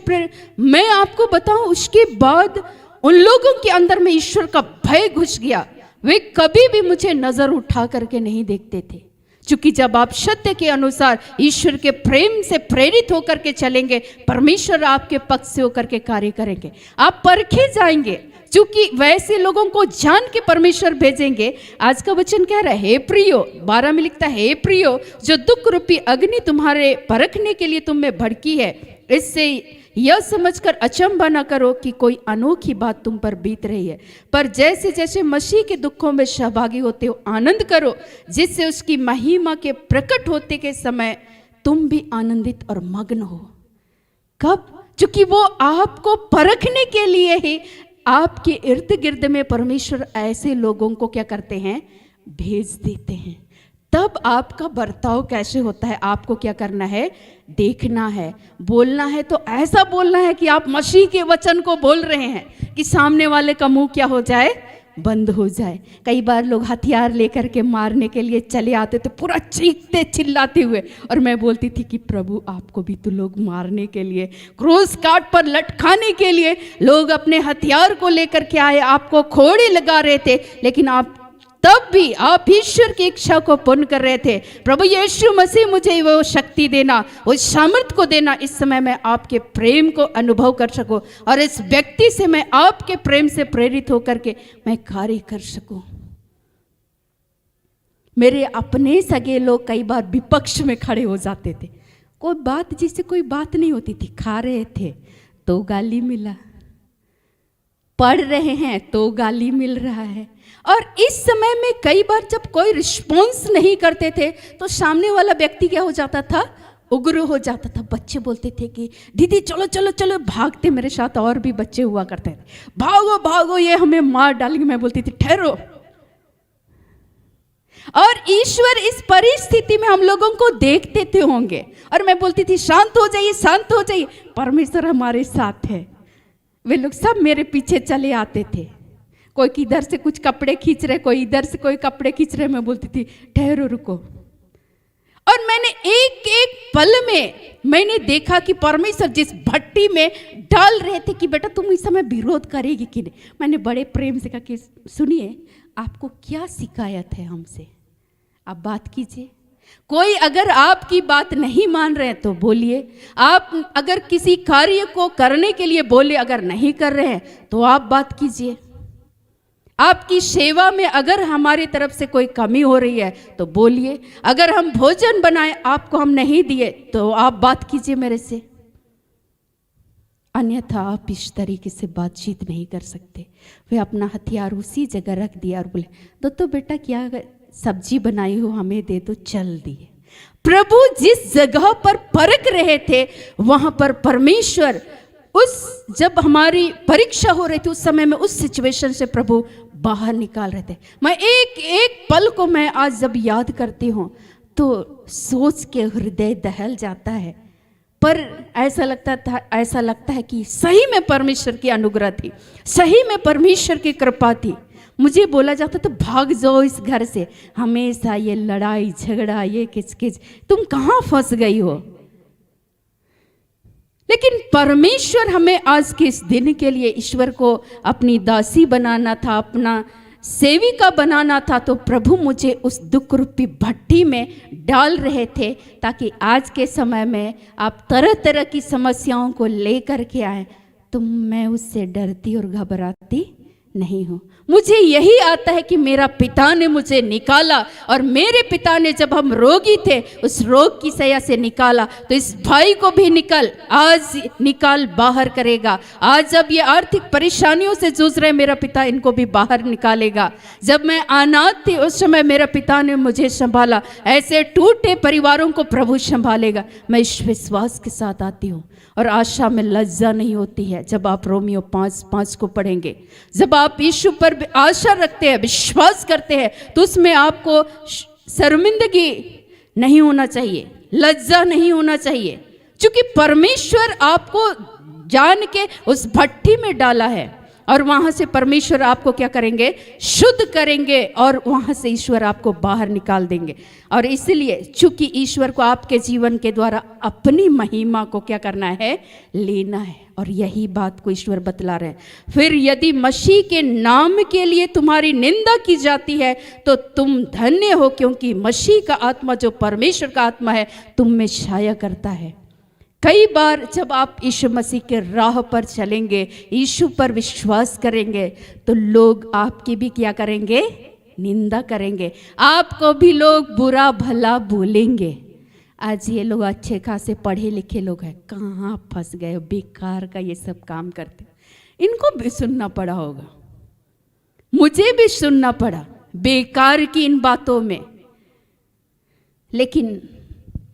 मैं आपको बताऊं, उसके बाद उन लोगों के अंदर में ईश्वर का भय घुस गया। वे कभी भी मुझे नजर उठा करके नहीं देखते थे, क्योंकि जब आप सत्य के अनुसार ईश्वर के प्रेम से प्रेरित होकर के चलेंगे, परमेश्वर आपके पक्ष से होकर के कार्य करेंगे। आप परखे जाएंगे, क्योंकि वैसे लोगों को जान के परमेश्वर भेजेंगे। आज का वचन कह रहा है हे प्रियो, 12 में लिखता है हे प्रियो, जो दुख रूपी अग्नि तुम्हारे परखने के लिए तुम में भड़की है, इससे यह समझकर अचंभा न करो कि कोई अनोखी बात तुम पर बीत रही है, पर जैसे जैसे मसीह के दुखों में सहभागी होते हो आनंद करो, जिससे उसकी महिमा के प्रकट होते के समय तुम भी आनंदित और मग्न हो। कब? क्योंकि वो आपको परखने के लिए ही आपके इर्द गिर्द में परमेश्वर ऐसे लोगों को क्या करते हैं, भेज देते हैं। तब आपका बर्ताव कैसे होता है आपको क्या करना है, देखना है। बोलना है तो ऐसा बोलना है कि आप मसीह के वचन को बोल रहे हैं कि सामने वाले का मुंह क्या हो जाए, बंद हो जाए। कई बार लोग हथियार लेकर के मारने के लिए चले आते थे, पूरा चीखते चिल्लाते हुए, और मैं बोलती थी कि प्रभु आपको भी तो लोग मारने के लिए, क्रूस काट पर लटकाने के लिए लोग अपने हथियार को लेकर के आए, आपको खोड़े लगा रहे थे, लेकिन आप तब भी आप ईश्वर की इच्छा को पूर्ण कर रहे थे। प्रभु यीशु मसीह मुझे वो शक्ति देना, वो सामर्थ्य को देना, इस समय मैं आपके प्रेम को अनुभव कर सकूं और इस व्यक्ति से मैं आपके प्रेम से प्रेरित होकर के मैं कार्य कर सकूं। मेरे अपने सगे लोग कई बार विपक्ष में खड़े हो जाते थे, कोई बात जिससे कोई बात नहीं होती थी, खा रहे थे तो गाली मिला, पढ़ रहे हैं तो गाली मिल रहा है। और इस समय में कई बार जब कोई रिस्पॉन्स नहीं करते थे तो सामने वाला व्यक्ति क्या हो जाता था, उग्र हो जाता था। बच्चे बोलते थे कि दीदी चलो चलो चलो, भागते, मेरे साथ और भी बच्चे हुआ करते थे, भागो भागो ये हमें मार डालेंगे। मैं बोलती थी ठहरो, और ईश्वर इस परिस्थिति में हम लोगों को देखते थे होंगे, और मैं बोलती थी शांत हो जाइए, शांत हो जाइए, परमेश्वर हमारे साथ है। वे लोग सब मेरे पीछे चले आते थे, कोई इधर से कुछ कपड़े खींच रहे, कोई इधर से कोई कपड़े खींच रहे। मैं बोलती थी ठहरो, रुको। और मैंने एक एक पल में मैंने देखा कि परमेश्वर जिस भट्टी में डाल रहे थे कि बेटा तुम इस समय विरोध करेगी कि नहीं। मैंने बड़े प्रेम से कहा कि सुनिए, आपको क्या शिकायत है हमसे, आप बात कीजिए। कोई अगर आपकी बात नहीं मान रहे हैं तो बोलिए, आप अगर किसी कार्य को करने के लिए बोले, अगर नहीं कर रहे हैं तो आप बात कीजिए। आपकी सेवा में अगर हमारी तरफ से कोई कमी हो रही है तो बोलिए। अगर हम भोजन बनाए आपको हम नहीं दिए तो आप बात कीजिए मेरे से, अन्यथा आप इस तरीके से बातचीत नहीं कर सकते। वे अपना हथियार उसी जगह रख दिया और बोले तो बेटा क्या सब्जी बनाई हो हमें दे दो, चल दिए। प्रभु जिस जगह पर परख रहे थे वहां पर परमेश्वर जब हमारी परीक्षा हो रही थी उस समय में उस सिचुएशन से प्रभु बाहर निकाल रहे थे। मैं एक एक पल को मैं आज जब याद करती हूँ तो सोच के हृदय दहल जाता है। पर ऐसा लगता है कि सही में परमेश्वर की अनुग्रह थी, सही में परमेश्वर की कृपा थी। मुझे बोला जाता तो भाग जाओ इस घर से, हमेशा ये लड़ाई झगड़ा ये किचकिच, तुम कहाँ फंस गई हो। लेकिन परमेश्वर हमें आज के इस दिन के लिए ईश्वर को अपनी दासी बनाना था, अपना सेविका बनाना था। तो प्रभु मुझे उस दुख रूपी भट्टी में डाल रहे थे ताकि आज के समय में आप तरह तरह की समस्याओं को लेकर के आए तो मैं उससे डरती और घबराती नहीं हूँ। मुझे यही आता है कि मेरा पिता ने मुझे निकाला, और मेरे पिता ने जब हम रोगी थे उस रोग की सया से निकाला, तो इस भाई को भी आज निकाल बाहर करेगा। आज जब ये आर्थिक परेशानियों से जूझ रहे मेरा पिता इनको भी बाहर निकालेगा। जब मैं अनाथ थी उस समय मेरा पिता ने मुझे संभाला, ऐसे टूटे परिवारों को प्रभु संभालेगा। मैं इस विश्वास के साथ आती हूँ और आशा में लज्जा नहीं होती है। जब आप रोमियो 5:5 को पढ़ेंगे, जब आप यीशु पर आशा रखते हैं, विश्वास करते हैं, तो उसमें आपको शर्मिंदगी नहीं होना चाहिए, लज्जा नहीं होना चाहिए, क्योंकि परमेश्वर आपको जान के उस भट्टी में डाला है और वहां से परमेश्वर आपको क्या करेंगे, शुद्ध करेंगे, और वहां से ईश्वर आपको बाहर निकाल देंगे। और इसलिए चूंकि ईश्वर को आपके जीवन के द्वारा अपनी महिमा को क्या करना है, लेना है, और यही बात को ईश्वर बतला रहे हैं। फिर यदि मसीह के नाम के लिए तुम्हारी निंदा की जाती है तो तुम धन्य हो, क्योंकि मसीह का आत्मा जो परमेश्वर का आत्मा है तुम में छाया करता है। कई बार जब आप यीशु मसीह के राह पर चलेंगे, यीशु पर विश्वास करेंगे, तो लोग आपकी भी क्या करेंगे, निंदा करेंगे, आपको भी लोग बुरा भला बोलेंगे। आज ये लोग अच्छे खासे पढ़े लिखे लोग हैं, कहाँ फंस गए, बेकार का ये सब काम करते। इनको भी सुनना पड़ा होगा, मुझे भी सुनना पड़ा बेकार की इन बातों में। लेकिन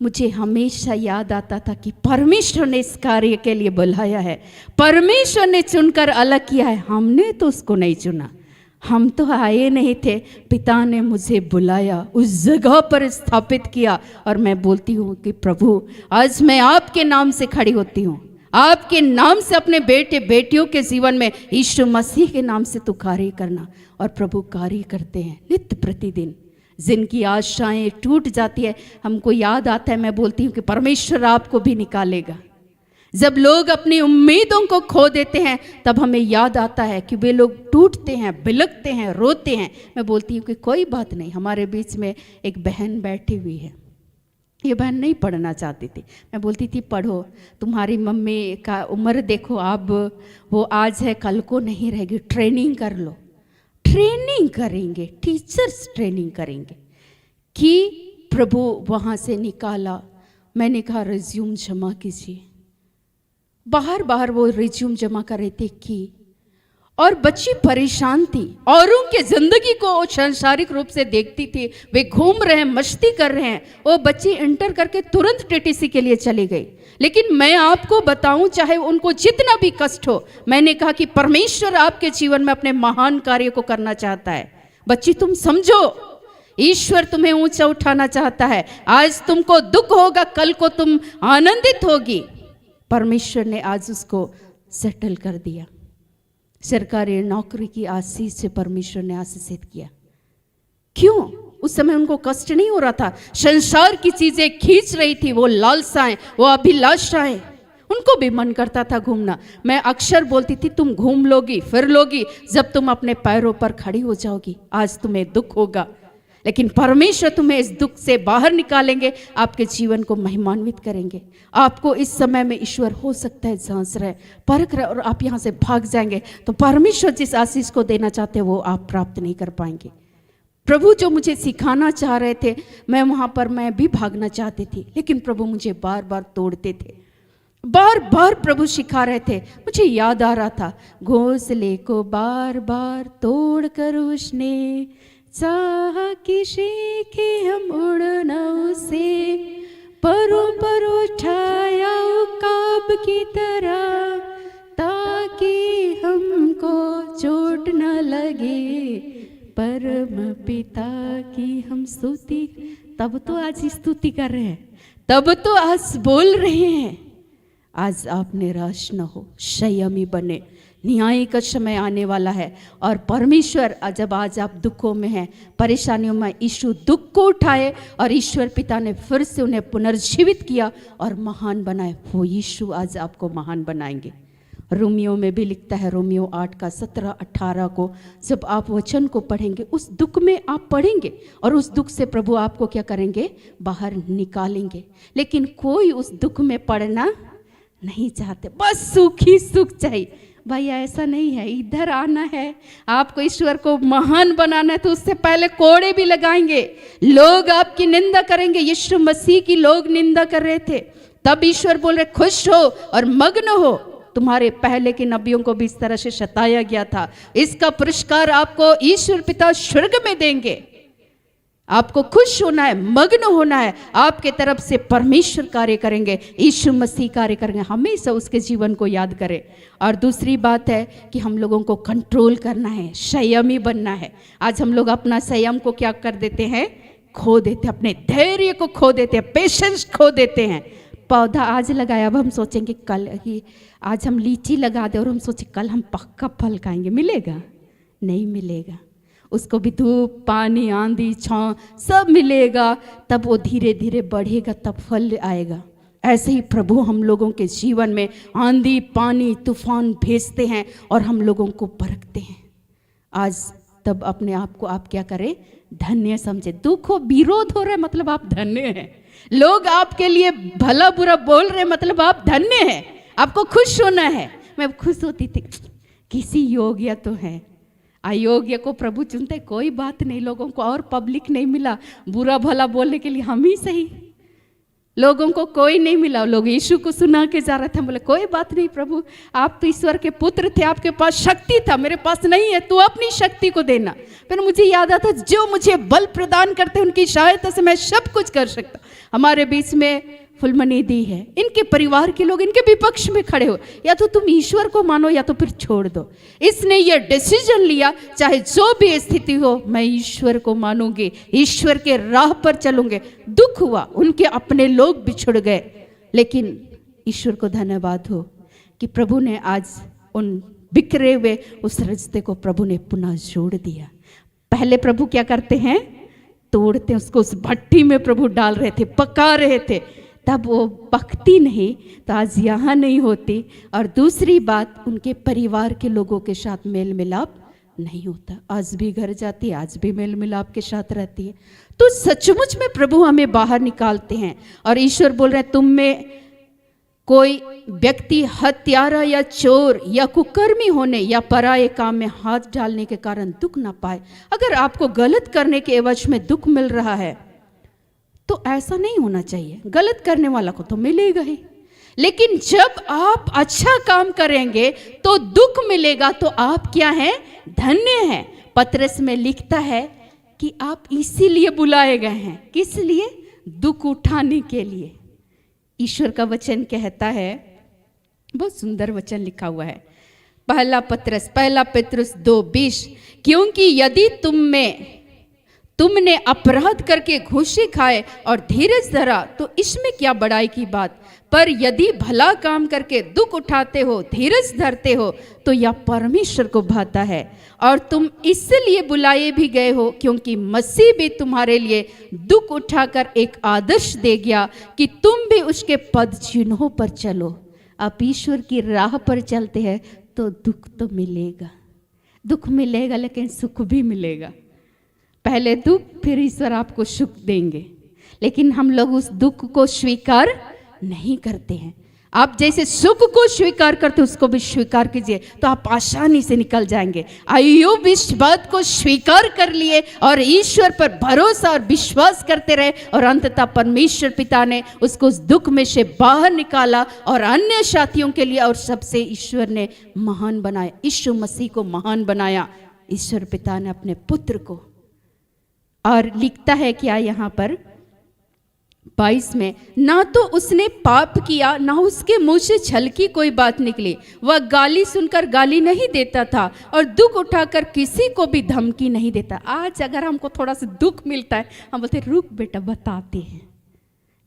मुझे हमेशा याद आता था कि परमेश्वर ने इस कार्य के लिए बुलाया है, परमेश्वर ने चुनकर अलग किया है। हमने तो उसको नहीं चुना, हम तो आए नहीं थे, पिता ने मुझे बुलाया, उस जगह पर स्थापित किया। और मैं बोलती हूँ कि प्रभु आज मैं आपके नाम से खड़ी होती हूँ, आपके नाम से अपने बेटे बेटियों के जीवन में यीशु मसीह के नाम से तू कार्य करना। और प्रभु कार्य करते हैं नित्य प्रतिदिन। जिनकी आशाएं टूट जाती है, हमको याद आता है, मैं बोलती हूँ कि परमेश्वर आपको भी निकालेगा। जब लोग अपनी उम्मीदों को खो देते हैं तब हमें याद आता है कि वे लोग टूटते हैं, बिलखते हैं, रोते हैं। मैं बोलती हूँ कि कोई बात नहीं। हमारे बीच में एक बहन बैठी हुई है, ये बहन नहीं पढ़ना चाहती थी। मैं बोलती थी पढ़ो, तुम्हारी मम्मी का उम्र देखो, अब वो आज है कल को नहीं रहेगी, ट्रेनिंग कर लो। ट्रेनिंग करेंगे, टीचर्स ट्रेनिंग करेंगे कि प्रभु वहाँ से निकाला। मैंने कहा रिज्यूम जमा कीजिए। बाहर बाहर वो रिज्यूम जमा कर रहे थे कि, और बच्ची परेशान थी, औरों के जिंदगी को सांसारिक रूप से देखती थी, वे घूम रहे हैं, मस्ती कर रहे हैं। वो बच्ची इंटर करके तुरंत टीटीसी के लिए चली गई। लेकिन मैं आपको बताऊं, चाहे उनको जितना भी कष्ट हो, मैंने कहा कि परमेश्वर आपके जीवन में अपने महान कार्य को करना चाहता है। बच्ची तुम समझो, ईश्वर तुम्हें ऊंचा उठाना चाहता है। आज तुमको दुख होगा, कल को तुम आनंदित होगी। परमेश्वर ने आज उसको सेटल कर दिया। सरकारी नौकरी की आशीष से परमेश्वर ने आशीषित किया। क्यों? उस समय उनको कष्ट नहीं हो रहा था। संसार की चीजें खींच रही थी, वो लालसाएं, वो अभिलाषाएं। उनको भी मन करता था घूमना। मैं अक्सर बोलती थी, तुम घूम लोगी, फिर लोगी जब तुम अपने पैरों पर खड़ी हो जाओगी। आज तुम्हें दुख होगा, लेकिन परमेश्वर तुम्हें इस दुख से बाहर निकालेंगे, आपके जीवन को महिमान्वित करेंगे। आपको इस समय में ईश्वर हो सकता है जांच रहे, परख रहे, और आप यहाँ से भाग जाएंगे तो परमेश्वर जिस आशीष को देना चाहते हैं वो आप प्राप्त नहीं कर पाएंगे। प्रभु जो मुझे सिखाना चाह रहे थे, मैं भी भागना चाहती थी, लेकिन प्रभु मुझे बार बार तोड़ते थे। बार बार प्रभु सिखा रहे थे। मुझे याद आ रहा था, घोंसले को बार बार तोड़ कर उसने चाह कि सीखे हम उड़ना उसे, परों पर उठाया उकाब की तरह, ताकि हमको चोट न लगे, परम पिता की हम स्तुति। तब तो आज स्तुति कर रहे हैं, तब तो आज बोल रहे हैं। आज आप निराश न हो, संयमी बने। न्याय का समय आने वाला है और परमेश्वर जब आज आप दुखों में हैं, परेशानियों में, यीशु दुख को उठाए और ईश्वर पिता ने फिर से उन्हें पुनर्जीवित किया और महान बनाए। वो यीशु आज आपको महान बनाएंगे। रोमियो में भी लिखता है, रोमियो 8 का 17-18 को जब आप वचन को पढ़ेंगे, उस दुख में आप पढ़ेंगे और उस दुख से प्रभु आपको क्या करेंगे? बाहर निकालेंगे। लेकिन कोई उस दुख में पड़ना नहीं चाहते, बस सुख ही सुख चाहिए। भाई ऐसा नहीं है, इधर आना है, आपको ईश्वर को महान बनाना है तो उससे पहले कोड़े भी लगाएंगे, लोग आपकी निंदा करेंगे। यीशु मसीह की लोग निंदा कर रहे थे, तब ईश्वर बोल रहे खुश हो और मग्न हो। तुम्हारे पहले के नबियों को भी इस तरह से सताया गया था। इसका पुरस्कार आपको ईश्वर पिता स्वर्ग में देंगे। आपको खुश होना है, मग्न होना है। आपके तरफ से परमेश्वर कार्य करेंगे, यीशु मसीह कार्य करेंगे। हमेशा उसके जीवन को याद करें। और दूसरी बात है कि हम लोगों को कंट्रोल करना है, संयमी बनना है। आज हम लोग अपना संयम को क्या कर देते हैं? खो देते हैं, अपने धैर्य को खो देते हैं, पेशेंस खो देते हैं। पौधा आज लगाया, अब हम सोचेंगे कल ही, आज हम लीची लगा दे और हम सोचे कल हम पक्का फल खाएंगे, मिलेगा? नहीं मिलेगा। उसको भी धूप, पानी, आंधी, छाँव सब मिलेगा, तब वो धीरे धीरे बढ़ेगा, तब फल आएगा। ऐसे ही प्रभु हम लोगों के जीवन में आंधी, पानी, तूफान भेजते हैं और हम लोगों को परखते हैं। आज तब अपने आप को आप क्या करें? धन्य समझे। दुख हो, विरोध हो रहा है मतलब आप धन्य हैं। लोग आपके लिए भला बुरा बोल रहे मतलब आप धन्य हैं। आपको खुश होना है। मैं खुश होती थी, किसी योग्य तो है, अयोग्य को प्रभु चुनते, कोई बात नहीं। लोगों को और पब्लिक नहीं मिला बुरा भला बोलने के लिए, हम ही सही। लोगों को कोई नहीं मिला, लोग यीशु को सुना के जा रहे थे। बोले कोई बात नहीं प्रभु, आप तो ईश्वर के पुत्र थे, आपके पास शक्ति था, मेरे पास नहीं है, तू अपनी शक्ति को देना। फिर मुझे याद आता, जो मुझे बल प्रदान करते उनकी सहायता से मैं सब कुछ कर सकता। हमारे बीच में फुलमनी दी है, इनके परिवार के लोग इनके विपक्ष में खड़े हो, या तो तुम ईश्वर को मानो या तो फिर छोड़ दो। इसने ये डिसीजन लिया, चाहे जो भी स्थिति हो मैं ईश्वर को मानूंगी, ईश्वर के राह पर चलूंगे। दुख हुआ, उनके अपने लोग बिछुड़ गए, लेकिन ईश्वर को धन्यवाद हो कि प्रभु ने आज उन बिखरे हुए उस रिश्ते को प्रभु ने पुनः जोड़ दिया। पहले प्रभु क्या करते हैं? तोड़ते, उसको उस भट्टी में प्रभु डाल रहे थे, पका रहे थे, तब वो पकती नहीं तो आज यहाँ नहीं होती। और दूसरी बात, उनके परिवार के लोगों के साथ मेल मिलाप नहीं होता। आज भी घर जाती है, आज भी मेल मिलाप के साथ रहती है। तो सचमुच में प्रभु हमें बाहर निकालते हैं। और ईश्वर बोल रहे हैं, तुम में कोई व्यक्ति हत्यारा या चोर या कुकर्मी होने या पराये काम में हाथ डालने के कारण दुख ना पाए। अगर आपको गलत करने के एवज में दुख मिल रहा है तो ऐसा नहीं होना चाहिए। गलत करने वाला को तो मिलेगा ही, लेकिन जब आप अच्छा काम करेंगे तो दुख मिलेगा, तो आप क्या हैं? धन्य हैं। पतरस में लिखता है कि आप इसीलिए बुलाए गए हैं। किस लिए? दुख उठाने के लिए। ईश्वर का वचन कहता है, बहुत सुंदर वचन लिखा हुआ है, पहला पतरस 2:20, क्योंकि यदि तुमने अपराध करके घूसे खाए और धीरज धरा तो इसमें क्या बड़ाई की बात। पर यदि भला काम करके दुख उठाते हो, धीरज धरते हो, तो यह परमेश्वर को भाता है। और तुम इसलिए बुलाए भी गए हो क्योंकि मसीह भी तुम्हारे लिए दुख उठाकर एक आदर्श दे गया कि तुम भी उसके पद चिन्हों पर चलो। आप ईश्वर की राह पर चलते हैं तो दुख तो मिलेगा, दुख मिलेगा, लेकिन सुख भी मिलेगा। पहले दुख, फिर ईश्वर आपको सुख देंगे, लेकिन हम लोग उस दुख को स्वीकार नहीं करते हैं। आप जैसे सुख को स्वीकार करते उसको भी स्वीकार कीजिए तो आप आसानी से निकल जाएंगे। अय्यूब इस बात को स्वीकार कर लिए और ईश्वर पर भरोसा और विश्वास करते रहे और अंततः परमेश्वर पिता ने उसको उस दुख में से बाहर निकाला और अन्य साथियों के लिए और सबसे ईश्वर ने महान बनाया, यीशु मसीह को महान बनाया ईश्वर पिता ने अपने पुत्र को। और लिखता है क्या यहाँ पर 22 में, ना तो उसने पाप किया ना उसके मुंह से छल की कोई बात निकली। वह गाली सुनकर गाली नहीं देता था और दुख उठाकर किसी को भी धमकी नहीं देता। आज अगर हमको थोड़ा सा दुख मिलता है हम बोलते रुक बेटा बताते हैं,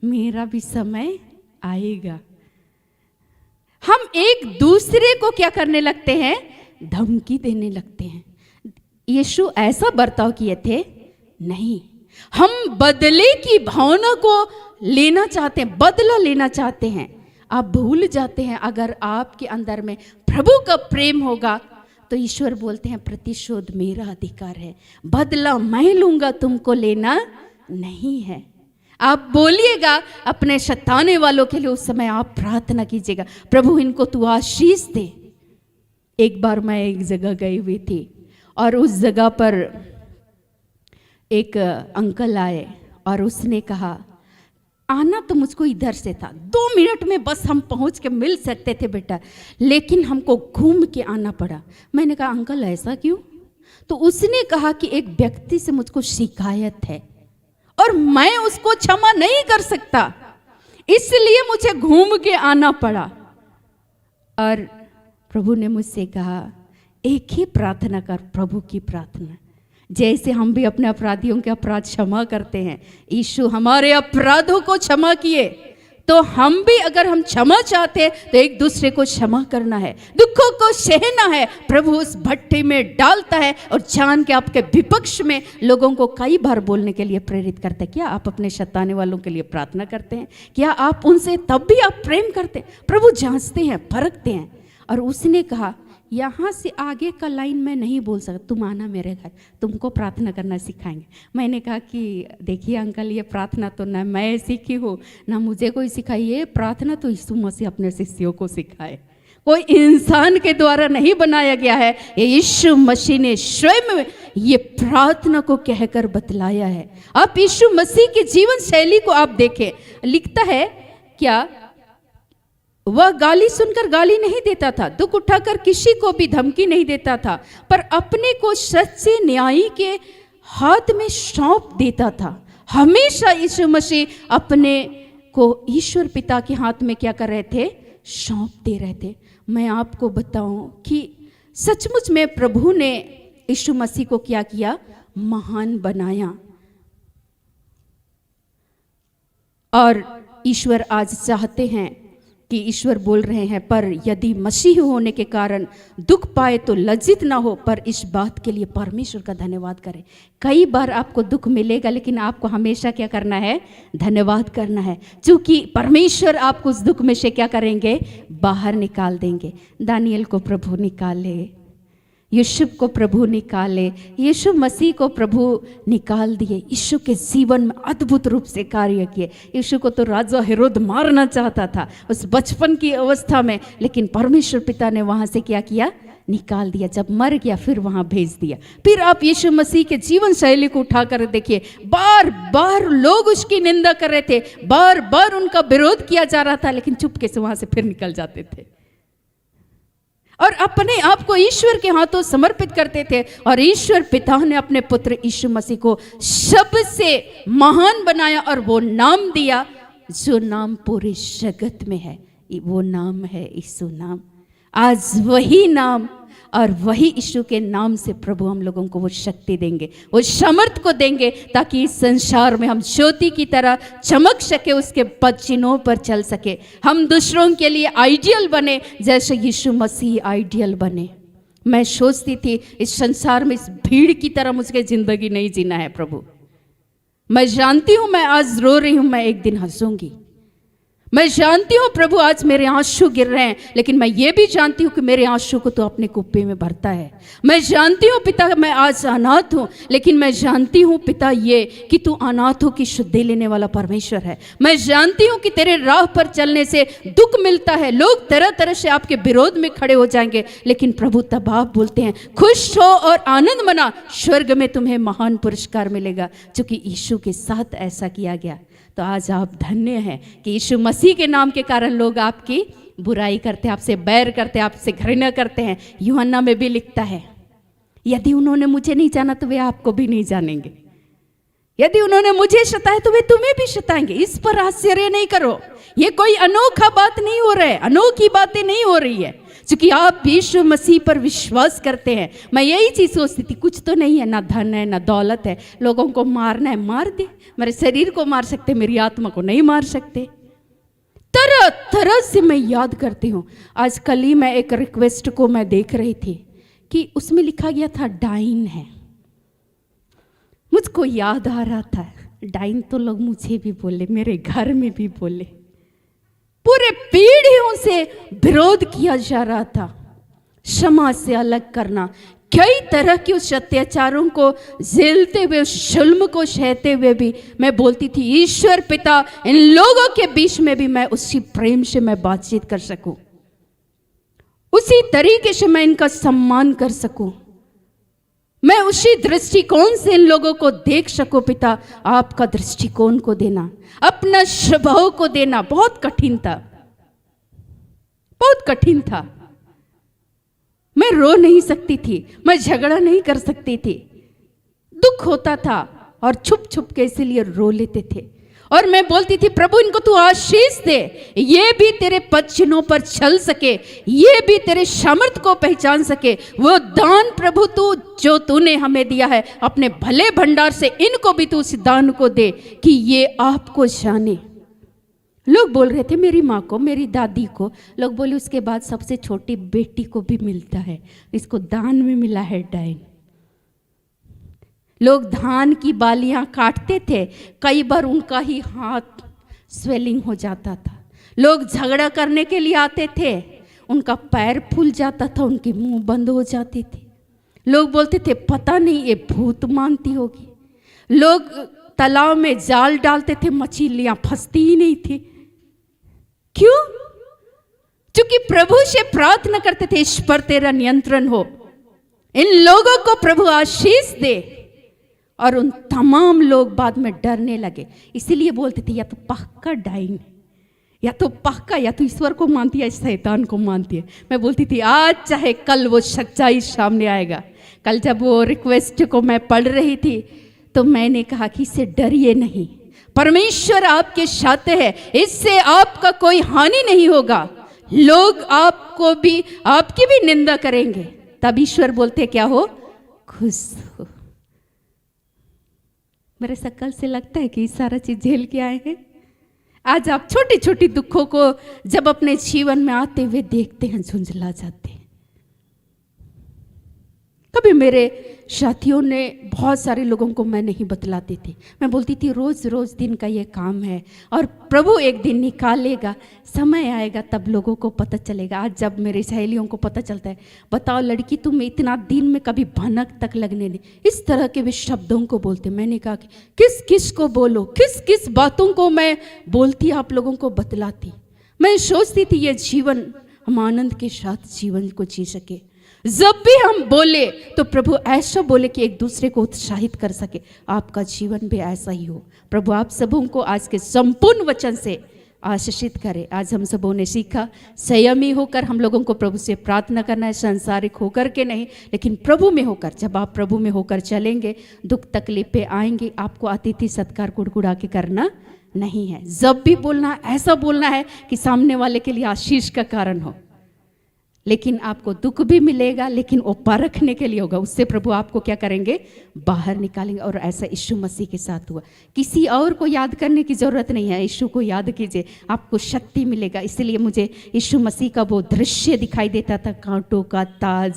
मेरा भी समय आएगा। हम एक दूसरे को क्या करने लगते हैं, धमकी देने लगते हैं। यीशु ऐसा बर्ताव किए थे नहीं, हम बदले की भावना को लेना चाहते हैं, बदला लेना चाहते हैं। आप भूल जाते हैं अगर आपके अंदर में प्रभु का प्रेम होगा तो ईश्वर बोलते हैं प्रतिशोध मेरा अधिकार है, बदला मैं लूंगा, तुमको लेना नहीं है। आप बोलिएगा अपने सताने वालों के लिए, उस समय आप प्रार्थना कीजिएगा प्रभु इनको तू आशीष दे। एक बार मैं एक जगह गई हुई थी और उस जगह पर एक अंकल आए और उसने कहा आना तो मुझको इधर से था, 2 मिनट में बस हम पहुंच के मिल सकते थे बेटा, लेकिन हमको घूम के आना पड़ा। मैंने कहा अंकल ऐसा क्यों? तो उसने कहा कि एक व्यक्ति से मुझको शिकायत है और मैं उसको क्षमा नहीं कर सकता, इसलिए मुझे घूम के आना पड़ा। और प्रभु ने मुझसे कहा एक ही प्रार्थना कर, प्रभु की प्रार्थना, जैसे हम भी अपने अपराधियों के अपराध क्षमा करते हैं। यीशु हमारे अपराधों को क्षमा किए, तो हम भी अगर हम क्षमा चाहते हैं तो एक दूसरे को क्षमा करना है, दुखों को सहना है। प्रभु उस भट्टी में डालता है और जान के आपके विपक्ष में लोगों को कई बार बोलने के लिए प्रेरित करते हैं। क्या आप अपने सताने वालों के लिए प्रार्थना करते हैं? क्या आप उनसे तब भी आप प्रेम करते हैं? प्रभु जांचते हैं, परखते हैं। और उसने कहा यहाँ से आगे का लाइन मैं नहीं बोल सकता, तुम आना मेरे घर, तुमको प्रार्थना करना सिखाएंगे। मैंने कहा कि देखिए अंकल ये प्रार्थना तो ना मैं सीखी हूँ ना मुझे कोई सिखाई, ये प्रार्थना तो यीशु मसीह अपने शिष्यों को सिखाए, कोई इंसान के द्वारा नहीं बनाया गया है। ये यीशु मसीह ने स्वयं ये प्रार्थना को कहकर बतलाया है। आप यीशु मसीह की जीवन शैली को आप देखें, लिखता है क्या, वह गाली सुनकर गाली नहीं देता था, दुख उठाकर किसी को भी धमकी नहीं देता था, पर अपने को सच्चे न्यायी के हाथ में सौंप देता था। हमेशा यीशु मसीह अपने को ईश्वर पिता के हाथ में क्या कर रहे थे, सौंप दे रहे थे। मैं आपको बताऊं कि सचमुच में प्रभु ने यीशु मसीह को क्या किया, महान बनाया। और ईश्वर आज चाहते हैं कि ईश्वर बोल रहे हैं पर यदि मसीह होने के कारण दुख पाए तो लज्जित ना हो, पर इस बात के लिए परमेश्वर का धन्यवाद करें। कई बार आपको दुख मिलेगा लेकिन आपको हमेशा क्या करना है, धन्यवाद करना है, क्योंकि परमेश्वर आपको उस दुख में से क्या करेंगे, बाहर निकाल देंगे। दानियल को प्रभु निकाले, यूसुफ को प्रभु निकाले, यीशु मसीह को प्रभु निकाल दिए। यीशु के जीवन में अद्भुत रूप से कार्य किए। यीशु को तो राजा हेरोद मारना चाहता था उस बचपन की अवस्था में, लेकिन परमेश्वर पिता ने वहाँ से क्या किया, निकाल दिया। जब मर गया फिर वहाँ भेज दिया। फिर आप यीशु मसीह के जीवन शैली को उठाकर देखिए, बार बार लोग उसकी निंदा कर रहे थे, बार बार उनका विरोध किया जा रहा था, लेकिन चुपके से वहाँ से फिर निकल जाते थे और अपने आप को ईश्वर के हाथों समर्पित करते थे। और ईश्वर पिता ने अपने पुत्र यीशु मसीह को सबसे महान बनाया और वो नाम दिया जो नाम पूरे जगत में है, वो नाम है यीशु नाम। आज वही नाम और वही यीशु के नाम से प्रभु हम लोगों को वो शक्ति देंगे, वो सामर्थ को देंगे, ताकि इस संसार में हम ज्योति की तरह चमक सके, उसके पद चिन्हों पर चल सके, हम दूसरों के लिए आइडियल बने जैसे यीशु मसीह आइडियल बने। मैं सोचती थी इस संसार में इस भीड़ की तरह मुझे जिंदगी नहीं जीना है प्रभु। मैं जानती हूँ मैं आज रो रही हूँ, मैं एक दिन हंसूंगी। मैं जानती हूँ प्रभु आज मेरे आंसू गिर रहे हैं, लेकिन मैं ये भी जानती हूँ कि मेरे आंसू को तो अपने कुप्पे में भरता है। मैं जानती हूँ पिता मैं आज अनाथ हूँ, लेकिन मैं जानती हूँ पिता ये कि तू अनाथों की शुद्धि लेने वाला परमेश्वर है। मैं जानती हूँ कि तेरे राह पर चलने से दुख मिलता है, लोग तरह तरह से आपके विरोध में खड़े हो जाएंगे, लेकिन प्रभु तब आप बोलते हैं खुश हो और आनंद मना, स्वर्ग में तुम्हें महान पुरस्कार मिलेगा, क्योंकि यीशु के साथ ऐसा किया गया। तो आज आप धन्य हैं कि यीशु मसीह के नाम के कारण लोग आपकी बुराई करते हैं, आपसे बैर करते हैं, आपसे घृणा करते हैं। यूहन्ना में भी लिखता है यदि उन्होंने मुझे नहीं जाना तो वे आपको भी नहीं जानेंगे, यदि उन्होंने मुझे सताया तो वे तुम्हें भी सताएंगे। इस पर आश्चर्य नहीं करो, ये कोई अनोखा बात नहीं हो रहा है, अनोखी बातें नहीं हो रही है, क्योंकि आप यीशु मसीह पर विश्वास करते हैं। मैं यही चीज़ सोचती थी, कुछ तो नहीं है, ना धन है ना दौलत है, लोगों को मारना है मार दे, मेरे शरीर को मार सकते, मेरी आत्मा को नहीं मार सकते। तरह तरह से मैं याद करती हूँ। आज कल ही मैं एक रिक्वेस्ट को मैं देख रही थी कि उसमें लिखा गया था डाइन है। मुझको याद आ रहा था डाइन तो लोग मुझे भी बोले, मेरे घर में भी बोले, पूरे पीढ़ियों से विरोध किया जा रहा था, समाज से अलग करना, कई तरह के उस अत्याचारों को झेलते हुए, उस जुल्म को सहते हुए भी मैं बोलती थी ईश्वर पिता इन लोगों के बीच में भी मैं उसी प्रेम से मैं बातचीत कर सकूं, उसी तरीके से मैं इनका सम्मान कर सकूं, मैं उसी दृष्टिकोण से इन लोगों को देख सकूं। पिता आपका दृष्टिकोण को देना, अपना स्वभाव को देना बहुत कठिन था, बहुत कठिन था। मैं रो नहीं सकती थी, मैं झगड़ा नहीं कर सकती थी, दुख होता था और छुप छुप के इसीलिए रो लेते थे। और मैं बोलती थी प्रभु इनको तू आशीष दे, ये भी तेरे पद चिन्हों पर चल सके, ये भी तेरे सामर्थ को पहचान सके। वो दान प्रभु तू जो तूने हमें दिया है अपने भले भंडार से, इनको भी तू उस दान को दे कि ये आपको जाने। लोग बोल रहे थे मेरी माँ को, मेरी दादी को, लोग बोले उसके बाद सबसे छोटी बेटी को भी मिलता है, इसको दान में मिला है डाइन। लोग धान की बालियां काटते थे, कई बार उनका ही हाथ स्वेलिंग हो जाता था। लोग झगड़ा करने के लिए आते थे, उनका पैर फूल जाता था, उनके मुंह बंद हो जाते थे। लोग बोलते थे पता नहीं ये भूत मानती होगी। लोग तालाब में जाल डालते थे, मछलियां फंसती ही नहीं थी। क्यों? क्योंकि प्रभु से प्रार्थना करते थे इस पर तेरा नियंत्रण हो, इन लोगों को प्रभु आशीष दे। और उन तमाम लोग बाद में डरने लगे, इसीलिए बोलते थे या तो पक्का डाइन है, या तो पक्का, या तो ईश्वर को मानती है, शैतान को मानती है। मैं बोलती थी आज चाहे कल वो सच्चाई सामने आएगा। कल जब वो रिक्वेस्ट को मैं पढ़ रही थी तो मैंने कहा कि इससे डरिए नहीं, परमेश्वर आपके साथ है, इससे आपका कोई हानि नहीं होगा। लोग आपको भी, आपकी भी निंदा करेंगे, तब ईश्वर बोलते क्या हो, खुश हो। मेरे शक्ल से लगता है कि सारा चीज झेल के आए हैं। आज आप छोटी छोटी दुखों को जब अपने जीवन में आते हुए देखते हैं, झुंझला जाते हैं। कभी मेरे साथियों ने, बहुत सारे लोगों को मैं नहीं बतलाती थी, मैं बोलती थी रोज रोज दिन का ये काम है और प्रभु एक दिन निकालेगा, समय आएगा तब लोगों को पता चलेगा। आज जब मेरे सहेलियों को पता चलता है, बताओ लड़की तुम इतना दिन में कभी भनक तक लगने नहीं, इस तरह के वे शब्दों को बोलते। मैंने कहा कि किस किस को बोलो, किस किस बातों को मैं बोलती आप लोगों को बतलाती। मैं सोचती थी ये जीवन हम आनंद के साथ जीवन को जी सके। जब भी हम बोले तो प्रभु ऐसा बोले कि एक दूसरे को उत्साहित कर सके। आपका जीवन भी ऐसा ही हो। प्रभु आप सबों को आज के संपूर्ण वचन से आशीषित करे। आज हम सबों ने सीखा संयमी होकर हम लोगों को प्रभु से प्रार्थना करना है, सांसारिक होकर के नहीं, लेकिन प्रभु में होकर। जब आप प्रभु में होकर चलेंगे, दुख तकलीफें आएंगी, आपको अतिथि सत्कार कुड़कुड़ा के करना नहीं है। जब भी बोलना ऐसा बोलना है कि सामने वाले के लिए आशीष का कारण हो। लेकिन आपको दुख भी मिलेगा, लेकिन वो परखने के लिए होगा। उससे प्रभु आपको क्या करेंगे, बाहर निकालेंगे। और ऐसा यीशु मसीह के साथ हुआ। किसी और को याद करने की ज़रूरत नहीं है, यीशु को याद कीजिए, आपको शक्ति मिलेगा। इसलिए मुझे यीशु मसीह का वो दृश्य दिखाई देता था, कांटों का ताज,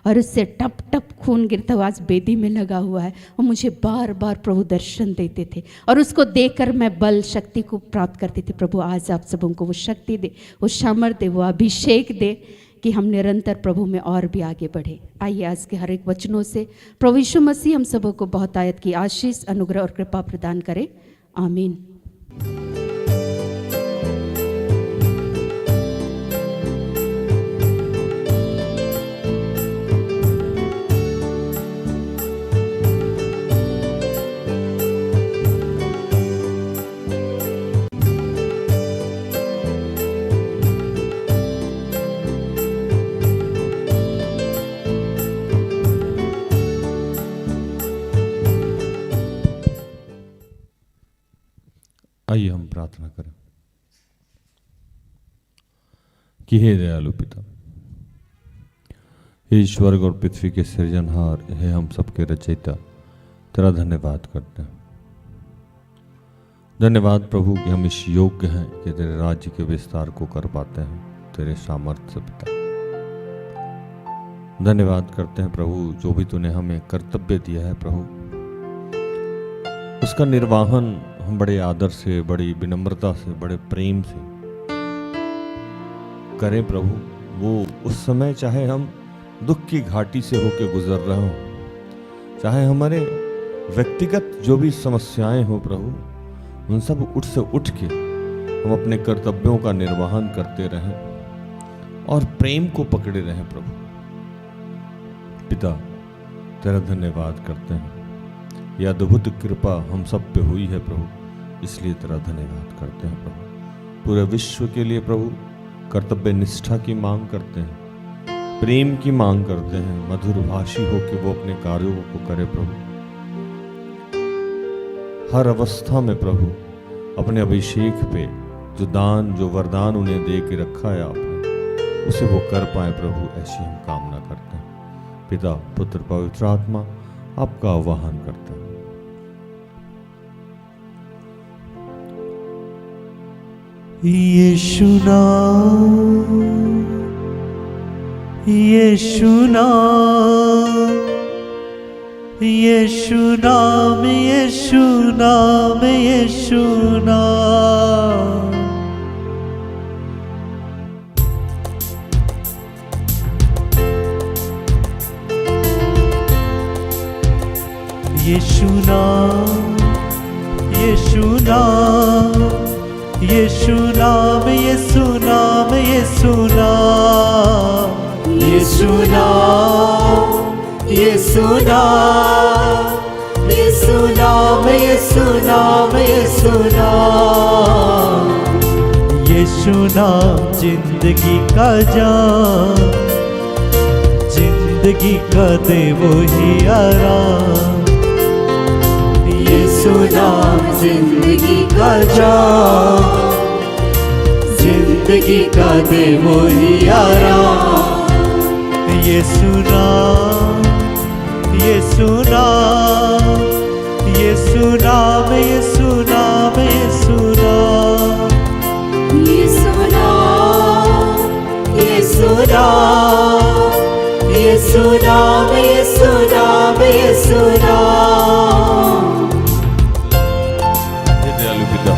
और उससे टप टप खून गिरता हुआ आज बेदी में लगा हुआ है। और मुझे बार बार प्रभु दर्शन देते थे, और उसको देखकर मैं बल शक्ति को प्राप्त करती थी। प्रभु आज आप सबों को वो शक्ति दे, वो सामर्थ दे, वो अभिषेक दे कि हम निरंतर प्रभु में और भी आगे बढ़े। आइए आज के हर एक वचनों से प्रभु यीशु मसीह हम सबों को बहुत आयत की आशीष, अनुग्रह और कृपा प्रदान करे। आमीन। आइए हम प्रार्थना करें कि हे दयालु पिता, हे स्वर्ग और पृथ्वी के सृजनहार, हे हम सबके रचयिता, तेरा धन्यवाद करते हैं। धन्यवाद प्रभु कि हम इस योग्य हैं कि तेरे राज्य के विस्तार को कर पाते हैं तेरे सामर्थ्य से पिता। धन्यवाद करते हैं प्रभु, जो भी तूने हमें कर्तव्य दिया है प्रभु, उसका निर्वाहन हम बड़े आदर से, बड़ी विनम्रता से, बड़े प्रेम से करें प्रभु। वो उस समय चाहे हम दुख की घाटी से होकर गुजर रहे हों, चाहे हमारे व्यक्तिगत जो भी समस्याएं हो प्रभु, उन सब से उठ के हम अपने कर्तव्यों का निर्वहन करते रहें और प्रेम को पकड़े रहें प्रभु। पिता तेरा धन्यवाद करते हैं, यह अद्भुत कृपा हम सब पे हुई है प्रभु, इसलिए तेरा धन्यवाद करते हैं प्रभु। पूरे विश्व के लिए प्रभु कर्तव्य निष्ठा की मांग करते हैं, प्रेम की मांग करते हैं, मधुर भाषी होकर वो अपने कार्यों को करे प्रभु। हर अवस्था में प्रभु अपने अभिषेक पे जो दान, जो वरदान उन्हें दे के रखा है आपने, उसे वो कर पाए प्रभु, ऐसी हम कामना करते हैं। पिता, पुत्र, पवित्र आत्मा आपका आह्वान करते हैं। यीशु नाम, यीशु नाम, यीशु नाम, यीशु नाम, यीशु नाम। यीशु नाम, यीशु नाम, यीशु नाम, यीशु नाम, यीशु नाम, यीशु नाम, यीशु नाम, यीशु नाम, यीशु नाम, यीशु नाम। यीशु नाम जिंदगी का जान, जिंदगी का दे वो ही आराम। यीशु नाम जिंदगी का जान, जिंदगी का दे वो ही आराम। यीशु नाम, यीशु नाम, यीशु नाम, यीशु नाम, यीशु नाम, यीशु नाम, यीशु नाम, यीशु नाम, यीशु नाम, यीशु नाम। हे दयालु पिता,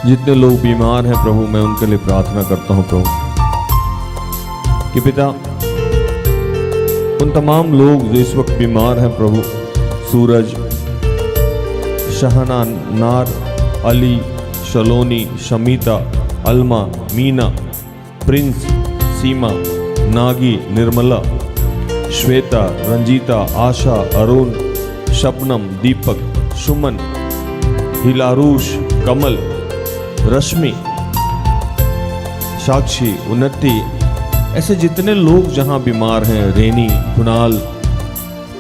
जितने लोग बीमार हैं प्रभु, मैं उनके लिए प्रार्थना करता हूं प्रभु कि पिता उन तमाम लोग जो इस वक्त बीमार हैं प्रभु, सूरज, शहना, नार, अली, शलोनी, शमीता, अलमा, मीना, प्रिंस, सीमा, नागी, निर्मला, श्वेता, रंजीता, आशा, अरुण, शबनम, दीपक, सुमन, हिलारूश, कमल, रश्मि, साक्षी, उन्नति, ऐसे जितने लोग जहां बीमार हैं, रेनी, कुणाल,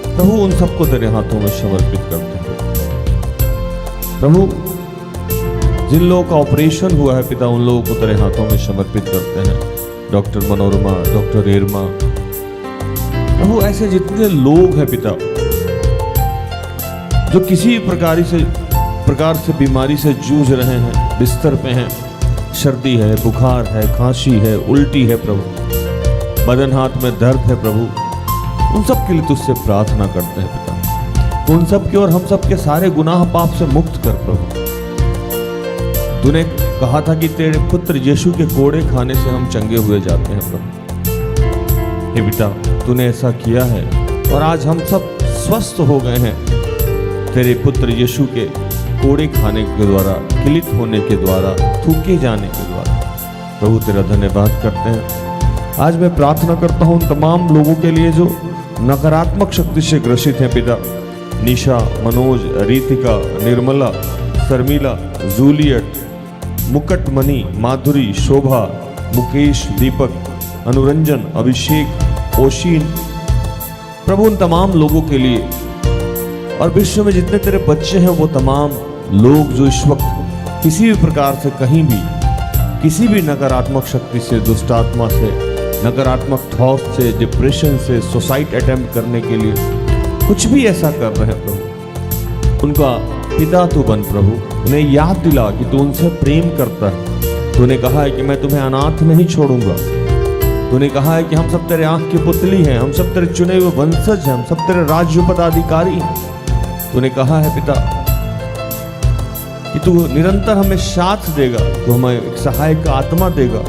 प्रभु उन सबको तेरे हाथों में समर्पित करते हैं प्रभु। जिन लोगों का ऑपरेशन हुआ है पिता, उन लोगों को तेरे हाथों में समर्पित करते हैं। डॉक्टर मनोरमा, डॉक्टर एरमा, प्रभु ऐसे जितने लोग हैं पिता जो किसी प्रकार से बीमारी से जूझ रहे हैं, बिस्तर पे हैं, सर्दी है, बुखार है, खांसी है, उल्टी है प्रभु, बदन हाथ में दर्द है प्रभु, उन सब के लिए तुझसे प्रार्थना करते हैं पिता। उन सब के और हम सब के सारे गुनाह पाप से मुक्त कर प्रभु। तूने कहा था कि तेरे पुत्र यीशु के कोड़े खाने से हम चंगे हुए जाते हैं प्रभु। हे पिता, तूने ऐसा किया है और आज हम सब स्वस्थ हो गए हैं तेरे पुत्र यीशु के कोड़े खाने के द्वारा, किलित होने के द्वारा, थूके जाने के द्वारा। प्रभु तेरा धन्यवाद करते हैं। आज मैं प्रार्थना करता हूँ उन तमाम लोगों के लिए जो नकारात्मक शक्ति से ग्रसित हैं पिता। निशा, मनोज, रीतिका, निर्मला, शर्मिला, जूलियट, मुकटमणि, माधुरी, शोभा, मुकेश, दीपक, अनुरंजन, अभिषेक, ओशीन, प्रभु उन तमाम लोगों के लिए और विश्व में जितने तेरे बच्चे हैं वो तमाम लोग जो इस वक्त किसी भी प्रकार से कहीं भी किसी भी नकारात्मक शक्ति से, दुष्टात्मा से, नकारात्मक थॉट से, डिप्रेशन से, सुसाइड अटेम्प्ट करने के लिए कुछ भी ऐसा कर रहे हैं प्रभु, उनका पिता तू बन प्रभु। उन्हें याद दिला कि तू उनसे प्रेम करता है। तूने कहा है कि मैं तुम्हें अनाथ नहीं छोड़ूंगा। तूने कहा है कि हम सब तेरे आंख की पुतली हैं, हम सब तेरे चुने हुए वंशज हैं, हम सब तेरे राज्य पदाधिकारी हैं। तूने कहा है पिता कि तू निरंतर हमें साथ देगा, तू हमें एक सहायक आत्मा देगा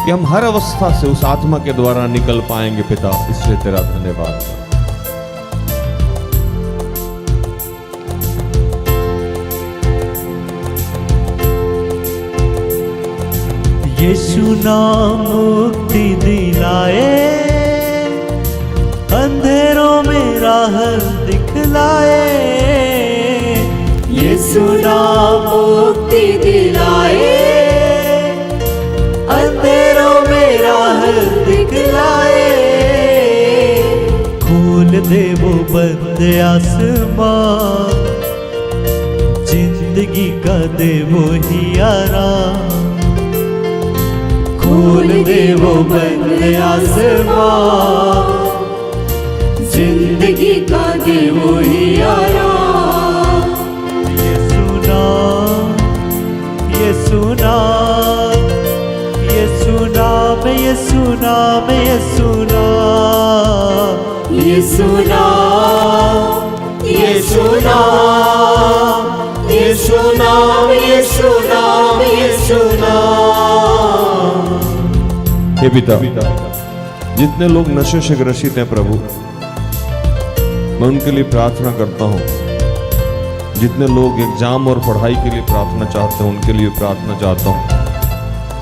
कि हम हर अवस्था से उस आत्मा के द्वारा निकल पाएंगे पिता। इसलिए तेरा धन्यवाद। यीशु नाम मुक्ति दिलाए, अंधेरों में राह दिखलाए। यीशु नाम मुक्ति दिलाए, अंधेरों में राह दिखलाए। खोल दे वो बंद आसमां, जिंदगी का दे वो हियारा। खोल दे वो बंद आसमां, जिंदगी का दे वो हियारा। ये सुना, ये सुना, ये सुना, मैं ये सुना, मैं ये सुना, ये सुना, ये सुना, ये सुना, ये सुना, ये सुना। हे पिता, जितने लोग नशे से ग्रसित हैं प्रभु, मैं उनके लिए प्रार्थना करता हूँ। जितने लोग एग्जाम और पढ़ाई के लिए प्रार्थना चाहते हैं उनके लिए प्रार्थना चाहता हूँ।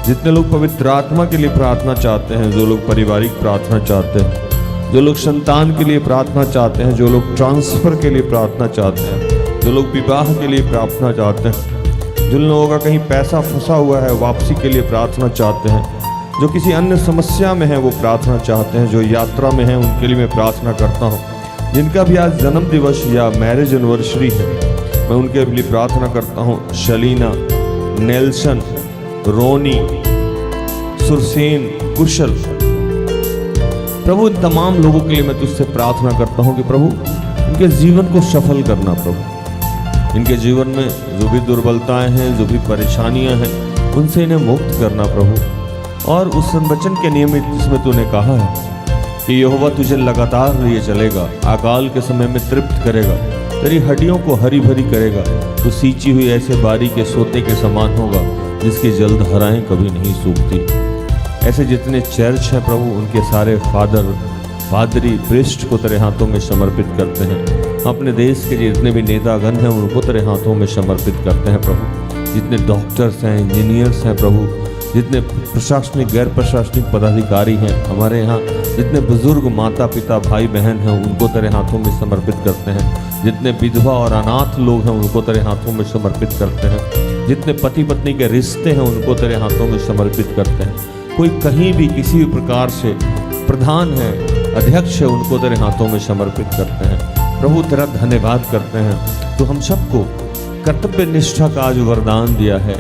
जितने लोग पवित्र आत्मा के लिए प्रार्थना चाहते हैं, जो लोग पारिवारिक प्रार्थना चाहते हैं, जो लोग संतान के लिए प्रार्थना चाहते हैं, जो लोग ट्रांसफर के लिए प्रार्थना चाहते हैं, जो लोग विवाह के लिए प्रार्थना चाहते हैं, जिन लोगों का कहीं पैसा फंसा हुआ है वापसी के लिए प्रार्थना चाहते हैं, जो किसी अन्य समस्या में है वो प्रार्थना चाहते हैं, जो यात्रा में हैं उनके लिए मैं प्रार्थना करता हूँ। जिनका भी आज जन्म दिवस या मैरिज एनिवर्सरी है, मैं उनके लिए प्रार्थना करता हूँ। शलीना, नेल्सन, रोनी, सुरसेन, कुशल, प्रभु इन तमाम लोगों के लिए मैं तुझसे प्रार्थना करता हूँ कि प्रभु इनके जीवन को सफल करना। प्रभु इनके जीवन में जो भी दुर्बलताएं हैं, जो भी परेशानियां हैं, उनसे इन्हें मुक्त करना प्रभु। और उस वचन के नियमित जिसमें तूने कहा है कि यहोवा तुझे लगातार लिए चलेगा, अकाल के समय में तृप्त करेगा, तेरी हड्डियों को हरी भरी करेगा। तो सींची हुई ऐसे बारी के सोते के समान होगा जिसकी जल्द हराएं कभी नहीं सूखती। ऐसे जितने चर्च हैं प्रभु, उनके सारे फादर, पादरी, प्रीस्ट को तेरे हाथों में समर्पित करते हैं। अपने देश के जितने भी नेतागण हैं उनको तेरे हाथों में समर्पित करते हैं प्रभु। जितने डॉक्टर्स हैं, इंजीनियर्स हैं प्रभु, जितने प्रशासनिक, गैर प्रशासनिक पदाधिकारी हैं हमारे यहाँ, जितने बुजुर्ग माता पिता, भाई बहन हैं, उनको तेरे हाथों में समर्पित करते हैं। जितने विधवा और अनाथ लोग हैं उनको तेरे हाथों में समर्पित करते हैं। जितने पति पत्नी के रिश्ते हैं उनको तेरे हाथों में समर्पित करते हैं। कोई कहीं भी किसी भी प्रकार से प्रधान है, अध्यक्ष है, उनको तेरे हाथों में समर्पित करते हैं। प्रभु तेरा धन्यवाद करते हैं। तो हम सबको कर्तव्य निष्ठा का आज वरदान दिया है।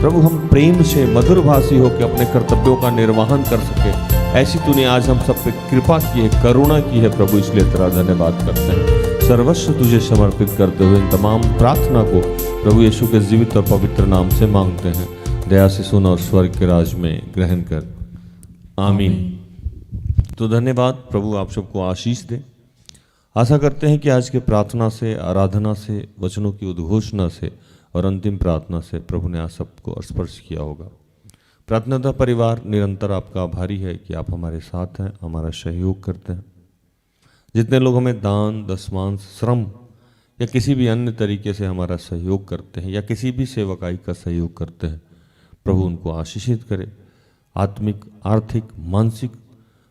प्रभु हम प्रेम से मधुरभाषी होकर अपने कर्तव्यों का निर्वहन कर सके, ऐसी तूने आज हम सब पे कृपा की है, करुणा की है प्रभु, इसलिए तेरा धन्यवाद करते हैं। सर्वस्व तुझे समर्पित करते हुए इन तमाम प्रार्थना को प्रभु यीशु के जीवित और पवित्र नाम से मांगते हैं। दया से सुन और स्वर्ग के राज में ग्रहण कर, आमीन। तो धन्यवाद, प्रभु आप सबको आशीष दे। आशा करते हैं कि आज के प्रार्थना से, आराधना से, वचनों की उद्घोषणा से और अंतिम प्रार्थना से प्रभु ने आप सबको स्पर्श किया होगा। प्रार्थनाता परिवार निरंतर आपका आभारी है कि आप हमारे साथ हैं, हमारा सहयोग करते हैं। जितने लोग हमें दान, दशमांश, श्रम या किसी भी अन्य तरीके से हमारा सहयोग करते हैं या किसी भी सेवकाई का सहयोग करते हैं, प्रभु उनको आशीषित करे। आत्मिक, आर्थिक, मानसिक,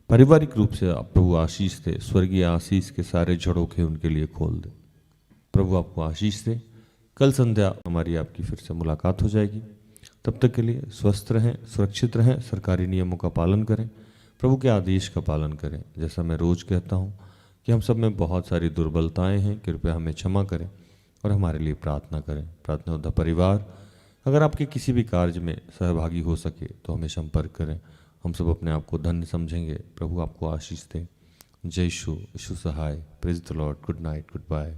पारिवारिक रूप से आप प्रभु आशीष दे। स्वर्गीय आशीष के सारे झरोखे उनके लिए खोल दे। प्रभु आपको आशीष दे। कल संध्या हमारी आपकी फिर से मुलाकात हो जाएगी। तब तक के लिए स्वस्थ रहें, सुरक्षित रहें, सरकारी नियमों का पालन करें, प्रभु के आदेश का पालन करें। जैसा मैं रोज़ कहता हूँ कि हम सब में बहुत सारी दुर्बलताएं हैं, कृपया हमें क्षमा करें और हमारे लिए प्रार्थना करें। प्रार्थना योद्धा परिवार अगर आपके किसी भी कार्य में सहभागी हो सके तो हमें संपर्क करें। हम सब अपने आप को धन्य समझेंगे। प्रभु आपको आशीष दे। जय यीशु, यीशु सहाय। Praise the lord. Good night, good bye.